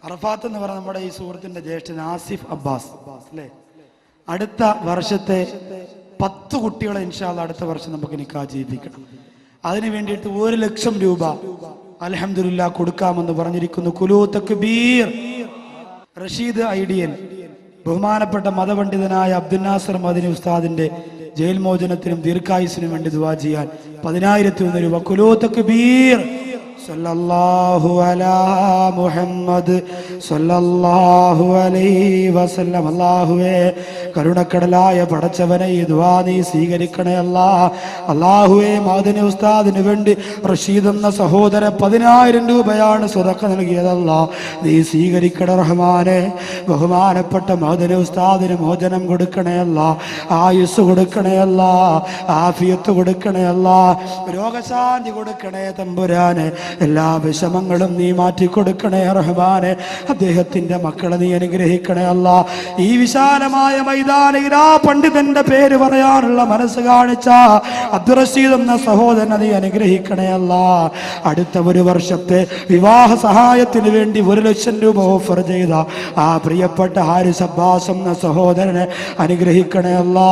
അറഫാത്ത് എന്ന് പറഞ്ഞ നമ്മുടെ ഈ സുഹൃത്തിന്റെ ജ്യേഷ്ഠൻ ആസിഫ് അബ്ബാസ് അല്ലേ, അടുത്ത വർഷത്തെ 10 കുട്ടികളെ ഇൻഷാ അല്ലാഹ് അടുത്ത വർഷം നമുക്ക് നിക്കാഹ് ചെയ്യിപ്പിക്കണം. അതിനു വേണ്ടിയിട്ട് 1 ലക്ഷം രൂപ അൽഹംദുലില്ലാഹ് കൊടുക്കാമെന്ന് പറഞ്ഞിരിക്കുന്നു. കുലൂ തക്ബീർ. റഷീദ് ഐഡിയൻ, ബഹുമാനപ്പെട്ട മതപണ്ഡിതനായ അബ്ദുൽ നാസർ മദനി ഉസ്താദിന്റെ ജയിൽ മോചനത്തിനും ദീർഘായുസിനും വേണ്ടി ദുആ ചെയ്യാൻ 10,001 രൂപ. കുലൂ തക്ബീർ. സല്ലല്ലാഹു അലാ മുഹമ്മദ് സല്ലല്ലാഹു അലൈഹി വസല്ലം. അല്ലാഹുവേ, കരുണക്കടലായ പടച്ചവനെ, ഈ ദുആ നീ സ്വീകരിക്കണേ അല്ലാ. അല്ലാഹുവേ, മദനി ഉസ്താദിന് വേണ്ടി റഷീദ് എന്ന സഹോദരൻ 10,000 രൂപയാണ് സ്വതക്ക നൽകിയതല്ലാ. നീ സ്വീകരിക്കണേ റഹ്മാനെ. ബഹുമാനപ്പെട്ട മദനി ഉസ്താദിന് മോചനം കൊടുക്കണേ അല്ലാ. ആയുസ് കൊടുക്കണേ അല്ലാ. ആഫിയത്ത് കൊടുക്കണേ അല്ലാ. രോഗശാന്തി കൊടുക്കണേ തമ്പുരാനെ. എല്ലാ വിഷമങ്ങളും നീ മാറ്റിക്കൊടുക്കണേ റഹ്മാനെ. അദ്ദേഹത്തിന്റെ മക്കളെ നീ അനുഗ്രഹിക്കണേ അല്ലാ. ഈ വിശാലമായ മൈതാനിൽ ആ പണ്ഡിതന്റെ പേര് പറയാനുള്ള മനസ്സ് കാണിച്ച അബ്ദുൾ റഷീദ് എന്ന സഹോദരനെ നീ അനുഗ്രഹിക്കണേ അല്ലാ. അടുത്ത 1 വർഷത്തെ വിവാഹ സഹായത്തിന് വേണ്ടി 1 ലക്ഷം രൂപ ഓഫർ ചെയ്ത ആ പ്രിയപ്പെട്ട ഹാരിസ് അബ്ബാസ് എന്ന സഹോദരനെ അനുഗ്രഹിക്കണേ അല്ലാ.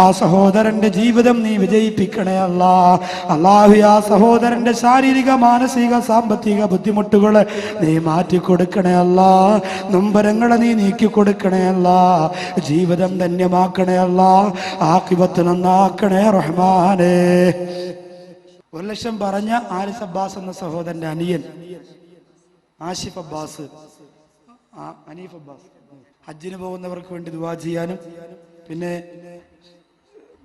ആ സഹോദരന്റെ ജീവിതം നീ വിജയിപ്പിക്കണേ അല്ലാ. അല്ലാഹു, ആ സഹോദരന്റെ ശാരീരിക മാനസിക സാമ്പത്തിക ബുദ്ധിമുട്ടുകളെ നീ മാറ്റിക്കൊടുക്കണേ അല്ലാ. നൊമ്പരങ്ങളെ നീ നീക്കി കൊടുക്കണേ അല്ലാ. ജീവിതം ധന്യമാക്കണേ അല്ലാ. ആഖിബത്ത് നന്നാക്കണേ റഹ്മാനേ. 1 ലക്ഷം പറഞ്ഞ ഹാരിസ് അബ്ബാസ് എന്ന സഹോദരന്റെ അനിയൻ ആഷിഫ് അബ്ബാസ്, അനീഫ് അബ്ബാസ്, ഹജ്ജിന് പോകുന്നവർക്ക് വേണ്ടി ദുആ ചെയ്യാനും പിന്നെ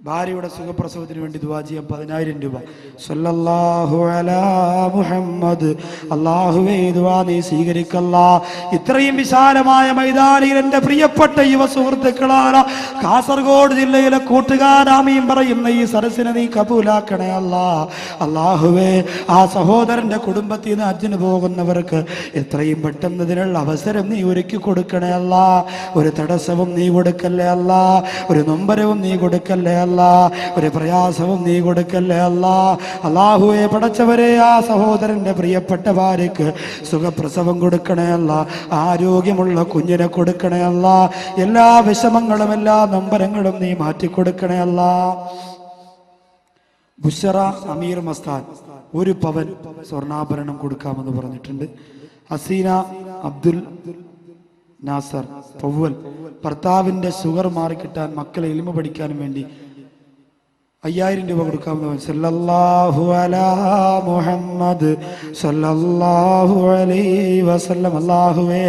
ഭാര്യയുടെ സുഖപ്രസവത്തിന് വേണ്ടി ദുആ ചെയ്യാൻ 10,000 രൂപ. സല്ലല്ലാഹു അലാ മുഹമ്മദ്. അല്ലാഹുവേ, ദുആ നീ സ്വീകരിക്കല്ലാ. ഇത്രയും വിശാലമായ മൈതാനിയിൽ എൻ്റെ പ്രിയപ്പെട്ട യുവ സുഹൃത്തുക്കളാണ് കാസർഗോഡ് ജില്ലയിലെ കൂട്ടുകാരാമീം പറയുന്ന ഈ സരസിനെ നീ കബൂലാക്കണേ അല്ലാ. അല്ലാഹുവേ, ആ സഹോദരന്റെ കുടുംബത്തിൽ നിന്ന് ഹജ്ജിന് പോകുന്നവർക്ക് എത്രയും പെട്ടെന്ന് ഇതിനുള്ള അവസരം നീ ഒരുക്കി കൊടുക്കണേ അല്ലാ. ഒരു തടസ്സവും നീ കൊടുക്കല്ലേ അല്ലാ. ഒരു നൊമ്പരവും നീ കൊടുക്കല്ലേ അല്ലാ. ഒരു പ്രയാസവും നീ കൊടുക്കല്ലേ അല്ലാ. അല്ലാഹുവേ, പടച്ചവരെ, ആ സഹോദരന്റെ പ്രിയപ്പെട്ട ഭാര്യക്ക് സുഖപ്രസവം കൊടുക്കണേ അല്ലാ. ആരോഗ്യമുള്ള കുഞ്ഞിനെ കൊടുക്കണേ അല്ലാ. എല്ലാ വിഷമങ്ങളും എല്ലാ നൊമ്പരങ്ങളും നീ മാറ്റിക്കൊടുക്കണേ അല്ലാ. ബുഷറ അമീർ മസ്താൻ 1 പവൻ സ്വർണ്ണാഭരണം കൊടുക്കാമെന്ന് പറഞ്ഞിട്ടുണ്ട്. ഹസീന അബ്ദുൽ നാസർ പവ്വൽ, ഭർത്താവിന്റെ ഷുഗർ മാറിക്കിട്ടാൻ മക്കളെ ഇൽമ പഠിക്കാനും വേണ്ടി 5,000 രൂപ കൊടുക്കാമെന്ന്. സല്ലല്ലാഹു അലാ മുഹമ്മദ് സല്ലല്ലാഹു അലൈഹി വസല്ലം. അല്ലാഹുവേ,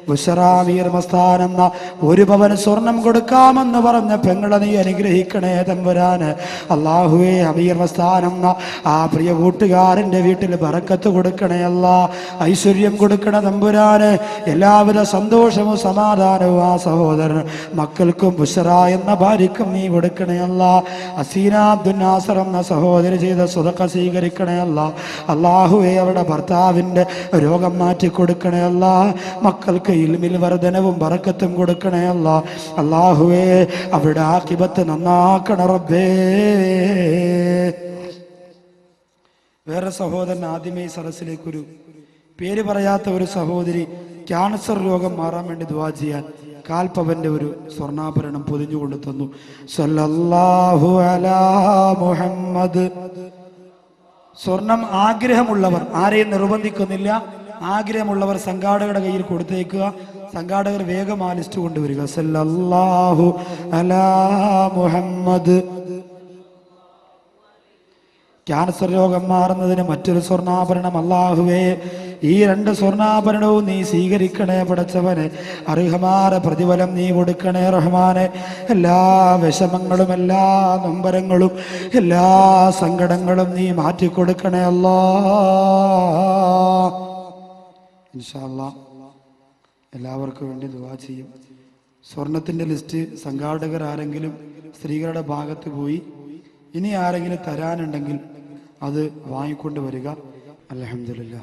ബുശറാമീർ മസ്താൻ എന്ന 1 പവൻ സ്വർണം കൊടുക്കാമെന്ന് പറഞ്ഞ പെങ്ങളെ നീ അനുഗ്രഹിക്കണേ തമ്പുരാന്. അല്ലാഹുവേ, അമീർ മസ്താൻ എന്ന ആ പ്രിയ കൂട്ടുകാരന്റെ വീട്ടിൽ ബറക്കത്ത് കൊടുക്കണേ അല്ലാ, ഐശ്വര്യം കൊടുക്കണേ തമ്പുരാന്. എല്ലാവിധ സന്തോഷവും സമാധാനവും ആ സഹോദരൻ മക്കൾക്കും ബുശറ എന്ന ഭാര്യക്കും നീ കൊടുക്കണേ അല്ലാ. അസീന അബ്ദുൽ നാസർ എന്ന സഹോദരി ചെയ്ത സ്വതക്ക സ്വീകരിക്കണേ അല്ലാ. അല്ലാഹുവേ, അവരുടെ ഭർത്താവിന്റെ രോഗം മാറ്റി കൊടുക്കണേ അല്ലാ. മക്കൾക്ക് ഇൽമിൽ വർധനവും ബറക്കത്തും കൊടുക്കണേ അല്ലാ. അല്ലാഹുവേ, അവരുടെ ആഖിബത്ത് നന്നാക്കണ റബ്ബേ. വേറെ സഹോദരൻ ആദ്യമേ സദസ്സിലേക്കൊരു പേര് പറയാത്ത ഒരു സഹോദരി ക്യാൻസർ രോഗം മാറാൻ വേണ്ടി ദുആ ചെയ്യാൻ കാൽപവന്റെ ഒരു സ്വർണ്ണാഭരണം പൊതിഞ്ഞുകൊണ്ട് തന്നു. സല്ലല്ലാഹു അലാ മുഹമ്മദ്. സ്വർണം ആഗ്രഹമുള്ളവർ, ആരെയും നിർബന്ധിക്കുന്നില്ല, ആഗ്രഹമുള്ളവർ സംഘാടകരുടെ കയ്യിൽ കൊടുത്തേക്കുക. സംഘാടകർ വേഗം ആ ലിസ്റ്റ് കൊണ്ടുവരിക. സല്ലല്ലാഹു അലാ മുഹമ്മദ്. ക്യാൻസർ രോഗം മാറുന്നതിന് മറ്റൊരു സ്വർണ്ണാഭരണം അല്ലാഹുവേ, ഈ 2 സ്വർണ്ണാഭരണവും നീ സ്വീകരിക്കണേ പടച്ചവനെ. അർഹമായ പ്രതിഫലം നീ കൊടുക്കണേ റഹ്മാനെ. എല്ലാ വിഷമങ്ങളും എല്ലാ നൊമ്പരങ്ങളും എല്ലാ സങ്കടങ്ങളും നീ മാറ്റിക്കൊടുക്കണേ അല്ലാ. ഇൻഷാ അല്ലാഹ് എല്ലാവർക്കും വേണ്ടി ദുആ ചെയ്യും. സ്വർണത്തിന്റെ ലിസ്റ്റ് സംഘാടകർ ആരെങ്കിലും സ്ത്രീകളുടെ ഭാഗത്ത് പോയി ഇനി ആരെങ്കിലും തരാനുണ്ടെങ്കിൽ അത് വാങ്ങിക്കൊണ്ട് വരിക. അൽഹംദുലില്ലാ.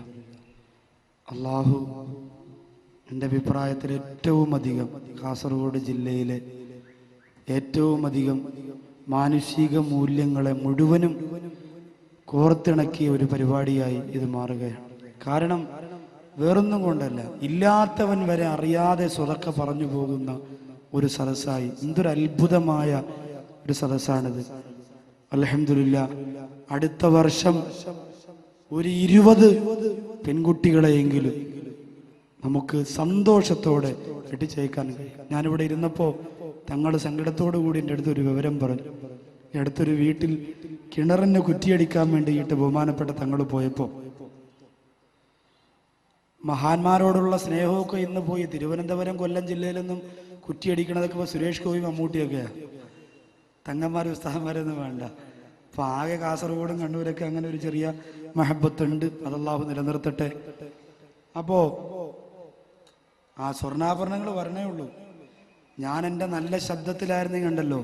അള്ളാഹു എൻ്റെ അഭിപ്രായത്തിൽ ഏറ്റവും അധികം കാസർഗോഡ് ജില്ലയിലെ ഏറ്റവും അധികം മാനുഷിക മൂല്യങ്ങളെ മുഴുവനും കോർത്തിണക്കിയ ഒരു പരിപാടിയായി ഇത് മാറുകയാണ്. കാരണം വേറൊന്നും കൊണ്ടല്ല, ഇല്ലാത്തവൻ വരെ അറിയാതെ സ്വതക്ക പറഞ്ഞു പോകുന്ന ഒരു സദസ്സായി, എന്തൊരു അത്ഭുതമായ ഒരു സദസ്സാണിത്. അൽഹംദുലില്ലാ. അടുത്ത വർഷം ഒരു 20 പെൺകുട്ടികളെയെങ്കിലും നമുക്ക് സന്തോഷത്തോടെ കെട്ടിച്ചേക്കാൻ കഴിയും. ഞാനിവിടെ ഇരുന്നപ്പോൾ തങ്ങൾ സങ്കടത്തോടു കൂടി എൻ്റെ അടുത്തൊരു വിവരം പറഞ്ഞു. അടുത്തൊരു വീട്ടിൽ കിണറിന് കുറ്റിയടിക്കാൻ വേണ്ടിയിട്ട് ബഹുമാനപ്പെട്ട തങ്ങൾ പോയപ്പോൾ മഹാന്മാരോടുള്ള സ്നേഹമൊക്കെ ഇന്ന് പോയി. തിരുവനന്തപുരം കൊല്ലം ജില്ലയിലൊന്നും കുറ്റിയടിക്കണതൊക്കെ ഇപ്പോൾ സുരേഷ് ഗോപി മമ്മൂട്ടിയൊക്കെയാണ്. തങ്ങന്മാരും ഉസ്താദന്മാരൊന്നും വേണ്ട. അപ്പൊ ആകെ കാസർഗോഡും കണ്ണൂരൊക്കെ അങ്ങനെ ഒരു ചെറിയ മഹബത്തുണ്ട്. അതല്ലാഹു നിലനിർത്തട്ടെ. അപ്പോ ആ സ്വർണ്ണാഭരണങ്ങൾ പറഞ്ഞേ ഉള്ളൂ. ഞാൻ എൻ്റെ നല്ല ശബ്ദത്തിലായിരുന്നു കണ്ടല്ലോ,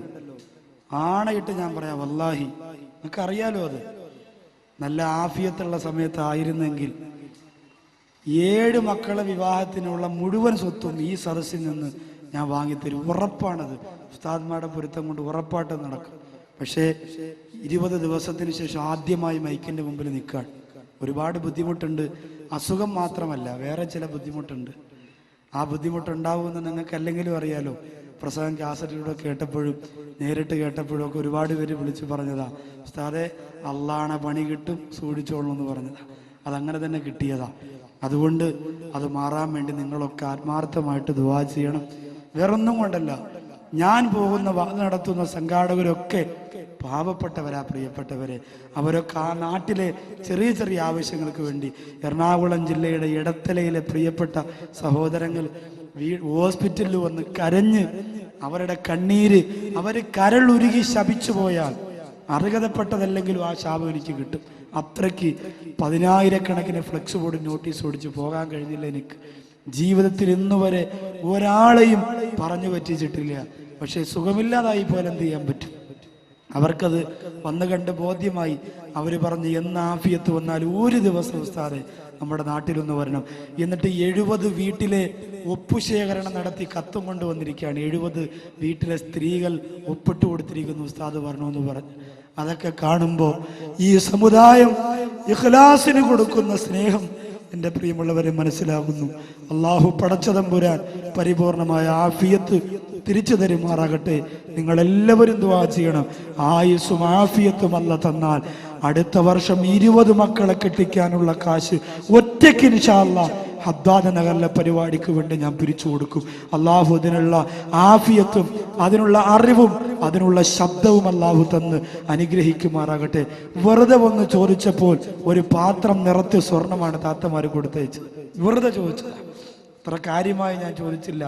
ആണയിട്ട് ഞാൻ പറയാം, വല്ലാഹി നിങ്ങൾക്ക് അറിയാലോ, അത് നല്ല ആഫിയത്തുള്ള സമയത്തായിരുന്നെങ്കിൽ 7 മക്കളെ വിവാഹത്തിനുള്ള മുഴുവൻ സ്വത്തും ഈ സദസ്സിൽ നിന്ന് ഞാൻ വാങ്ങിത്തരും. ഉറപ്പാണത്. ഉസ്താദ്മാരുടെ പൊരുത്തം കൊണ്ട് ഉറപ്പായിട്ട് നടക്കും. പക്ഷേ 20 ദിവസത്തിന് ശേഷം ആദ്യമായി മൈക്കിന്റെ മുമ്പിൽ നിൽക്കാൻ ഒരുപാട് ബുദ്ധിമുട്ടുണ്ട്. അസുഖം മാത്രമല്ല, വേറെ ചില ബുദ്ധിമുട്ടുണ്ട്. ആ ബുദ്ധിമുട്ടുണ്ടാവുമെന്ന് നിങ്ങൾക്ക് അല്ലെങ്കിലും അറിയാലോ. പ്രസംഗം കാസറ്റിലൂടെ കേട്ടപ്പോഴും നേരിട്ട് കേട്ടപ്പോഴും ഒക്കെ ഒരുപാട് പേര് വിളിച്ചു പറഞ്ഞതാ, ഉസ്താദെ അള്ളാഹുവിനെ പണി കിട്ടും, സൂക്ഷിച്ചോളൂ എന്ന് പറഞ്ഞതാ. അതങ്ങനെ തന്നെ കിട്ടിയതാ. അതുകൊണ്ട് അത് മാറാൻ വേണ്ടി നിങ്ങളൊക്കെ ആത്മാർത്ഥമായിട്ട് ദുആ ചെയ്യണം. വേറൊന്നും കൊണ്ടല്ല, ഞാൻ പോകുന്ന വാദം നടത്തുന്ന സംഘാടകരൊക്കെ പാവപ്പെട്ടവരാ, പ്രിയപ്പെട്ടവരെ. അവരൊക്കെ ആ നാട്ടിലെ ചെറിയ ചെറിയ ആവശ്യങ്ങൾക്ക് വേണ്ടി എറണാകുളം ജില്ലയുടെ ഇടത്തലയിലെ പ്രിയപ്പെട്ട സഹോദരങ്ങൾ ഹോസ്പിറ്റലിൽ വന്ന് കരഞ്ഞ് അവരുടെ കണ്ണീര് അവർ കരളുരുകി ശപിച്ചു പോയാൽ അർഹതപ്പെട്ടതല്ലെങ്കിലും ആ ശാപം എനിക്ക് കിട്ടും. അത്രയ്ക്ക് 10,000-കണക്കിന് ഫ്ലെക്സ് ബോർഡ് നോട്ടീസ് ഓടിച്ച് പോകാൻ കഴിഞ്ഞില്ല എനിക്ക്. ജീവിതത്തിൽ ഇന്നുവരെ ഒരാളെയും പറഞ്ഞു പറ്റിച്ചിട്ടില്ല. പക്ഷെ സുഖമില്ലാതായി പോലെ എന്ത് ചെയ്യാൻ പറ്റും? അവർക്കത് വന്നു കണ്ട് ബോധ്യമായി. അവർ പറഞ്ഞ് എന്ന് ആഫിയത്ത് വന്നാൽ ഒരു ദിവസം ഉസ്താദെ നമ്മുടെ നാട്ടിലൊന്ന് വരണം. എന്നിട്ട് 70 വീട്ടിലെ ഒപ്പുശേഖരണം നടത്തി കത്തും കൊണ്ടുവന്നിരിക്കുകയാണ്. 70 വീട്ടിലെ സ്ത്രീകൾ ഒപ്പിട്ട് കൊടുത്തിരിക്കുന്നു, ഉസ്താദ് വരണമെന്ന് പറഞ്ഞു. അതൊക്കെ കാണുമ്പോൾ ഈ സമുദായം ഇഖ്ലാസിന് കൊടുക്കുന്ന സ്നേഹം എൻ്റെ പ്രിയമുള്ളവരെ മനസ്സിലാകുന്നു. അള്ളാഹു പടച്ചതമ്പുരാൻ പരിപൂർണമായ ആഫിയത്ത് തിരിച്ചു തരുമാറാകട്ടെ. നിങ്ങളെല്ലാവരും ദുആ ചെയ്യണം. ആയുസ്സും ആഫിയത്തും അല്ല തന്നാൽ അടുത്ത വർഷം 20 മക്കളെ കെട്ടിക്കാനുള്ള കാശ് ഒറ്റയ്ക്ക് ഇൻഷാ അല്ലാഹ് ഹദ്ദാദ് നഗറിലെ പരിപാടിക്ക് വേണ്ടി ഞാൻ പിരിച്ചു കൊടുക്കും. അള്ളാഹു അതിനുള്ള ആഫിയത്തും അതിനുള്ള അറിവും അതിനുള്ള ശബ്ദവും അള്ളാഹു തന്ന് അനുഗ്രഹിക്കുമാറാകട്ടെ. വെറുതെ വന്ന് ചോദിച്ചപ്പോൾ ഒരു പാത്രം നിറച്ച് സ്വർണമാണ് താത്തമാര് കൊടുത്തയച്ചത്. വെറുതെ ചോദിച്ചത്. അത്ര കാര്യമായി ഞാൻ ചോദിച്ചില്ല,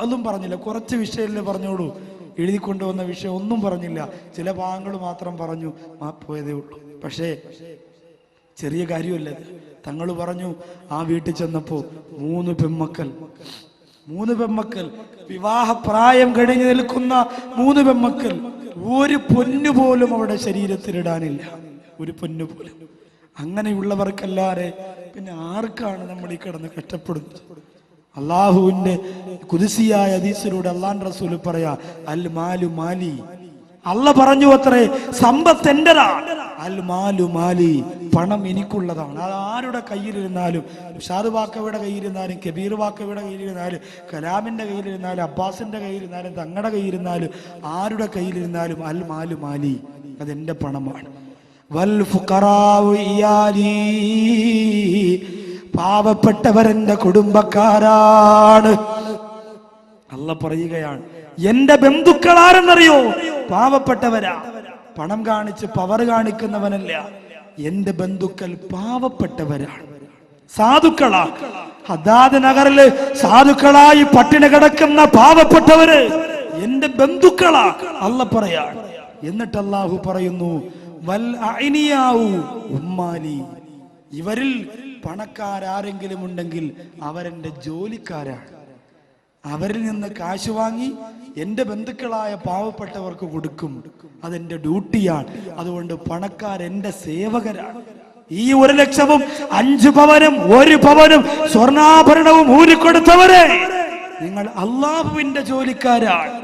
അതും പറഞ്ഞില്ല. കുറച്ച് വിഷയമല്ലേ പറഞ്ഞോളൂ, എഴുതി കൊണ്ടുവന്ന വിഷയം ഒന്നും പറഞ്ഞില്ല. ചില ഭാഗങ്ങൾ മാത്രം പറഞ്ഞു, പോയതേ ഉള്ളൂ. പക്ഷേ ചെറിയ കാര്യമല്ല. തങ്ങൾ പറഞ്ഞു, ആ വീട്ടിൽ ചെന്നപ്പോ 3 പെമ്മക്കൾ, വിവാഹപ്രായം കഴിഞ്ഞു നിൽക്കുന്ന 3 പെമ്മക്കൾ, ഒരു പൊന്നു പോലും അവിടെ ശരീരത്തിലിടാനില്ല, ഒരു പൊന്നു പോലും. അങ്ങനെയുള്ളവർക്കല്ലാതെ പിന്നെ ആർക്കാണ് നമ്മൾ ഈ കിടന്ന് കഷ്ടപ്പെടുന്നത്? അള്ളാഹുവിന്റെ ഖുദ്സിയായ ഹദീസിലൂടെ അള്ളാഹുവിന്റെ റസൂൽ പറയാ, അൽ മാലു മാലി. അല്ല പറഞ്ഞു അത്രേ, സമ്പത്ത് എന്റേതാണ്. അൽ മാലു മാലി, പണം എനിക്കുള്ളതാണ്. അത് ആരുടെ കയ്യിലിരുന്നാലും, ഷാദ് വാക്കയുടെ കയ്യിലിരുന്നാലും, കബീർ വാക്കയുടെ കയ്യിലിരുന്നാലും, കലാമിന്റെ കയ്യിലിരുന്നാലും, അബ്ബാസിന്റെ കയ്യിലിരുന്നാലും, തങ്ങളുടെ കയ്യിലിരുന്നാലും, ആരുടെ കയ്യിലിരുന്നാലും അൽ മാലു മാലി, അതെന്റെ പണമാണ്. വൽ ഫുഖറാഉ ഇയാലി, പാവപ്പെട്ടവരെന്റെ കുടുംബക്കാരാണ്. അല്ല പറയുകയാണ്, എന്റെ ബന്ധുക്കൾ ആരെന്നറിയോ? പാവപ്പെട്ടവരാ. പണം കാണിച്ച് പവർ കാണിക്കുന്നവനല്ല. എന്റെ ബന്ധുക്കൾ പാവപ്പെട്ടവരാണ്, സാധുക്കളാ. ഹദാദ് നഗറില് സാധുക്കളായി പട്ടിണി കിടക്കുന്ന പാവപ്പെട്ടവര് എന്റെ ബന്ധുക്കളാ, അല്ല പറയാണ്. എന്നിട്ട് അല്ലാഹു പറയുന്നു, വൽ അഅ്നിയാഉ ഉമ്മാലി, ഇവരിൽ പണക്കാരെങ്കിലും ഉണ്ടെങ്കിൽ അവരെന്റെ ജോലിക്കാരാണ്. അവരിൽ നിന്ന് കാശ് വാങ്ങി എന്റെ ബന്ധുക്കളായ പാവപ്പെട്ടവർക്ക് കൊടുക്കും, അതെന്റെ ഡ്യൂട്ടിയാണ്. അതുകൊണ്ട് പണക്കാരെന്റെ സേവകരാണ്. ഈ 1 ലക്ഷവും 5 പവനും 1 പവനും സ്വർണ്ണാഭരണവും ഊരിക്കൊടുത്തവരെ, നിങ്ങൾ അള്ളാഹുവിന്റെ ജോലിക്കാരാണ്,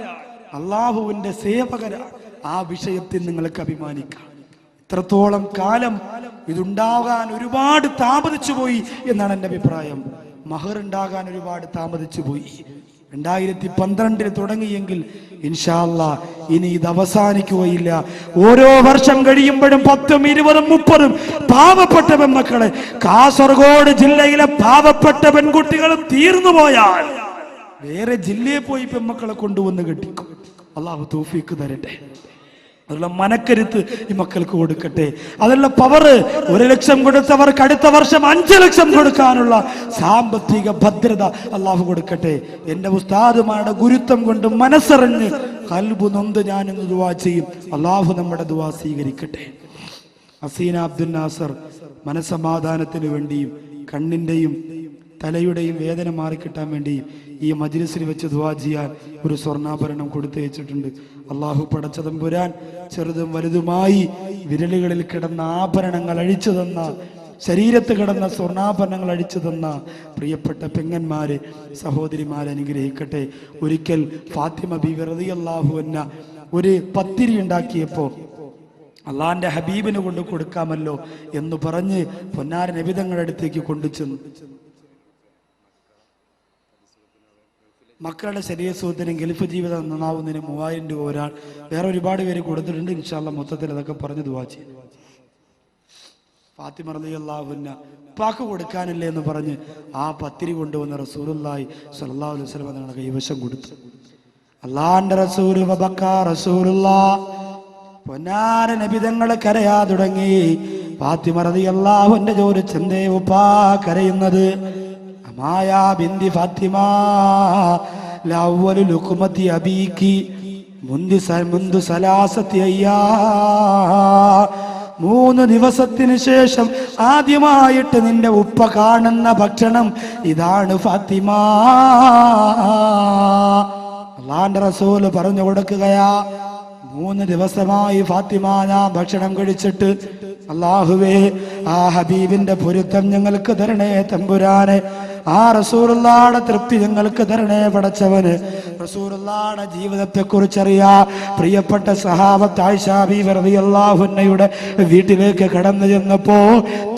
അള്ളാഹുവിന്റെ സേവകരാണ്. ആ വിഷയത്തിൽ നിങ്ങൾക്ക് അഭിമാനിക്കാം. ഇത്രത്തോളം കാലം ഇതുണ്ടാകാൻ ഒരുപാട് താമസിച്ചു പോയി എന്നാണ് എൻ്റെ അഭിപ്രായം. മഹർ ഉണ്ടാകാൻ ഒരുപാട് താമസിച്ചു പോയി. 2012 തുടങ്ങിയെങ്കിൽ ഇൻഷാ അല്ലാഹ് ഇനി ഇത് അവസാനിക്കുകയില്ല. ഓരോ വർഷം കഴിയുമ്പോഴും 10ഉം 20ഉം 30ഉം പാവപ്പെട്ട പെൺമക്കളെ, കാസർഗോഡ് ജില്ലയിലെ പാവപ്പെട്ട പെൺകുട്ടികൾ തീർന്നു പോയാൽ വേറെ ജില്ലയിൽ പോയി പെൺമക്കളെ കൊണ്ടുവന്ന് കെട്ടിക്കും. അള്ളാഹു തൗഫീഖ് തരട്ടെ. അതിലുള്ള മനക്കരുത്ത് ഈ മക്കൾക്ക് കൊടുക്കട്ടെ. അതിലുള്ള പവറ് 1 ലക്ഷം കൊടുത്തവർക്ക് അടുത്ത വർഷം 5 ലക്ഷം കൊടുക്കാനുള്ള സാമ്പത്തിക ഭദ്രത അള്ളാഹു കൊടുക്കട്ടെ. എന്റെ ഉസ്താദുമാരുടെ ഗുരുത്വം കൊണ്ട് മനസ്സറിഞ്ഞ് ഖൽബ് നൊന്ത് ഞാനിന്ന് ദുആ ചെയ്യും. അള്ളാഹു നമ്മുടെ ദുആ സ്വീകരിക്കട്ടെ. ഹസീന അബ്ദുൽ നാസർ മനസ്സമാധാനത്തിന് വേണ്ടിയും കണ്ണിന്റെയും തലയുടെയും വേദന മാറിക്കിട്ടാൻ വേണ്ടിയും ഈ മജ്ലിസിൽ വെച്ച് ദുആ ചെയ്യാൻ ഒരു സ്വർണ്ണാഭരണം കൊടുത്തയച്ചിട്ടുണ്ട്. അള്ളാഹു പടച്ച തമ്പുരാൻ ചെറുതും വലുതുമായി വിരലുകളിൽ കിടന്ന ആഭരണങ്ങൾ അഴിച്ചു തന്ന, ശരീരത്ത് കിടന്ന സ്വർണ്ണാഭരണങ്ങൾ അഴിച്ചു തന്ന പ്രിയപ്പെട്ട പെങ്ങന്മാരെ, സഹോദരിമാരെ അനുഗ്രഹിക്കട്ടെ. ഒരിക്കൽ ഫാത്തിമ ബീവി റളിയല്ലാഹു അൻഹ ഒരു പത്തിരി ഉണ്ടാക്കിയപ്പോൾ അള്ളാന്റെ ഹബീബിന് കൊണ്ട് കൊടുക്കാമല്ലോ എന്ന് പറഞ്ഞ് പൊന്നാര നബിതങ്ങളുടെ അടുത്തേക്ക് കൊണ്ടുചെന്നു. മക്കളുടെ ശരീരസുഖത്തിനും ഗൾഫ് ജീവിതം നന്നാവുന്നതിന് 3000 രൂപ ഒരാൾ, വേറെ ഒരുപാട് പേര് കൊടുത്തിട്ടുണ്ട്. ഇൻഷാ അല്ലാഹ് മൊത്തത്തിൽ അതൊക്കെ പറഞ്ഞ് ദുആ ചെയ്യും. ഫാത്തിമ റളിയല്ലാഹു അൻഹ ഉപ്പാക്ക് കൊടുക്കാനില്ലേ എന്ന് പറഞ്ഞ് ആ പത്തിരി കൊണ്ടുവന്ന റസൂലുള്ളാഹി സ്വല്ലല്ലാഹു അലൈഹി വസല്ലം തങ്ങളുടെ കൈവശം കൊടുത്തു. അള്ളാന്റെ റസൂൽ റസൂലുള്ളാഹ് പൊന്നാര നബിതങ്ങളെ കരയാ തുടങ്ങി. ഫാത്തിമ റളിയല്ലാഹു അൻഹ ചോദിച്ചെന്തേ ഉപ്പാ കരയുന്നത്? മായാ ബിന്തി ഫാത്തിമ ലഅവ്വലു ലുഖ്മതി അബീകി മുൻദു സലാസതി അയ്യാ, 3 ദിവസത്തിന് ശേഷം ആദ്യമായിട്ട് നിന്റെ ഉപ്പ കാണുന്ന ഭക്ഷണം ഇതാണ് ഫാത്തിമ. അല്ലാഹുവിന്റെ റസൂൽ പറഞ്ഞു കൊടുക്കുകയാ, 3 ദിവസമായി ഫാത്തിമ ഞാൻ ഭക്ഷണം കഴിച്ചിട്ട്. അല്ലാഹുവേ, ആ ഹബീബിന്റെ പൊരുത്തം ഞങ്ങൾക്ക് തരണേ തമ്പുരാനെ. ആ റസൂലുള്ളാഹിയുടെ തൃപ്തി ഞങ്ങൾക്ക് തരണേ പടച്ചവന്. റസൂലുള്ളാഹിയുടെ ജീവിതത്തെ കുറിച്ചറിയാ പ്രിയപ്പെട്ട സഹാബത്ത് ആയിഷ ബീവി റളിയല്ലാഹു അൻഹയുടെ വീട്ടിലേക്ക് കടന്നു ചെന്നപ്പോ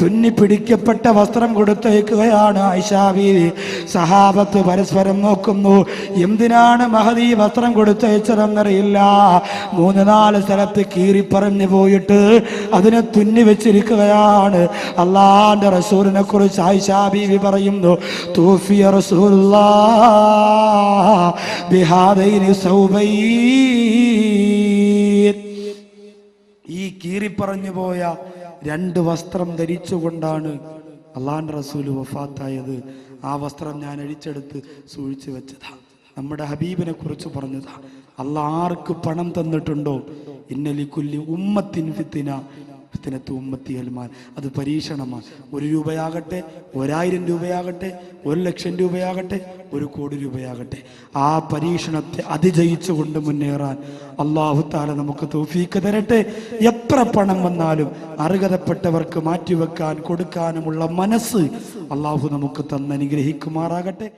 തുന്നി പിടിക്കപ്പെട്ട വസ്ത്രം കൊടുത്തയക്കുകയാണ് ആയിഷ ബീവി. സഹാബത്ത് പരസ്പരം നോക്കുന്നു, എന്തിനാണ് മഹദി വസ്ത്രം കൊടുത്തയച്ചതെന്നറിയില്ല. 3-4 സ്ഥലത്ത് കീറി പറഞ്ഞു പോയിട്ട് അതിനെ തുന്നി വെച്ചിരിക്കുകയാണ്. അള്ളാന്റെ റസൂലിനെ കുറിച്ച് ആയിഷ ബീവി പറയുന്നു, തൂഫിയ റസൂലുള്ളാഹ് ബിഹാദൈനി സൗബൈൻ. ഈ കീറിപ്പറഞ്ഞു പോയ 2 വസ്ത്രം ധരിച്ചുകൊണ്ടാണ് അള്ളാന്റെ റസൂൽ വഫാത്തായത്. ആ വസ്ത്രം ഞാൻ അഴിച്ചെടുത്ത് സൂക്ഷിച്ചു വെച്ചതാ. നമ്മുടെ ഹബീബിനെ കുറിച്ച് പറഞ്ഞതാ. അള്ളാഹ് ആർക്ക് പണം തന്നിട്ടുണ്ടോ, ഇന്നലിക്കുല്ലി ഉമ്മത്തിൻ ഫിത്തിന ഫിത്തിനത്തു ഉമ്മത്തി അൽമാൽ, അത് പരീക്ഷണമാണ്. 1 രൂപയാകട്ടെ, 1000 രൂപയാകട്ടെ, 1,00,000 രൂപയാകട്ടെ, 1 കോടി രൂപയാകട്ടെ, ആ പരീക്ഷണത്തെ അതിജയിച്ചുകൊണ്ട് മുന്നേറാൻ അല്ലാഹു തആല നമുക്ക് തൗഫീഖ് തരട്ടെ. എത്ര പണം വന്നാലും അർഹതപ്പെട്ടവർക്ക് മാറ്റിവെക്കാൻ കൊടുക്കാനുമുള്ള മനസ്സ് അല്ലാഹു നമുക്ക് തന്നനുഗ്രഹിക്കുമാറാകട്ടെ.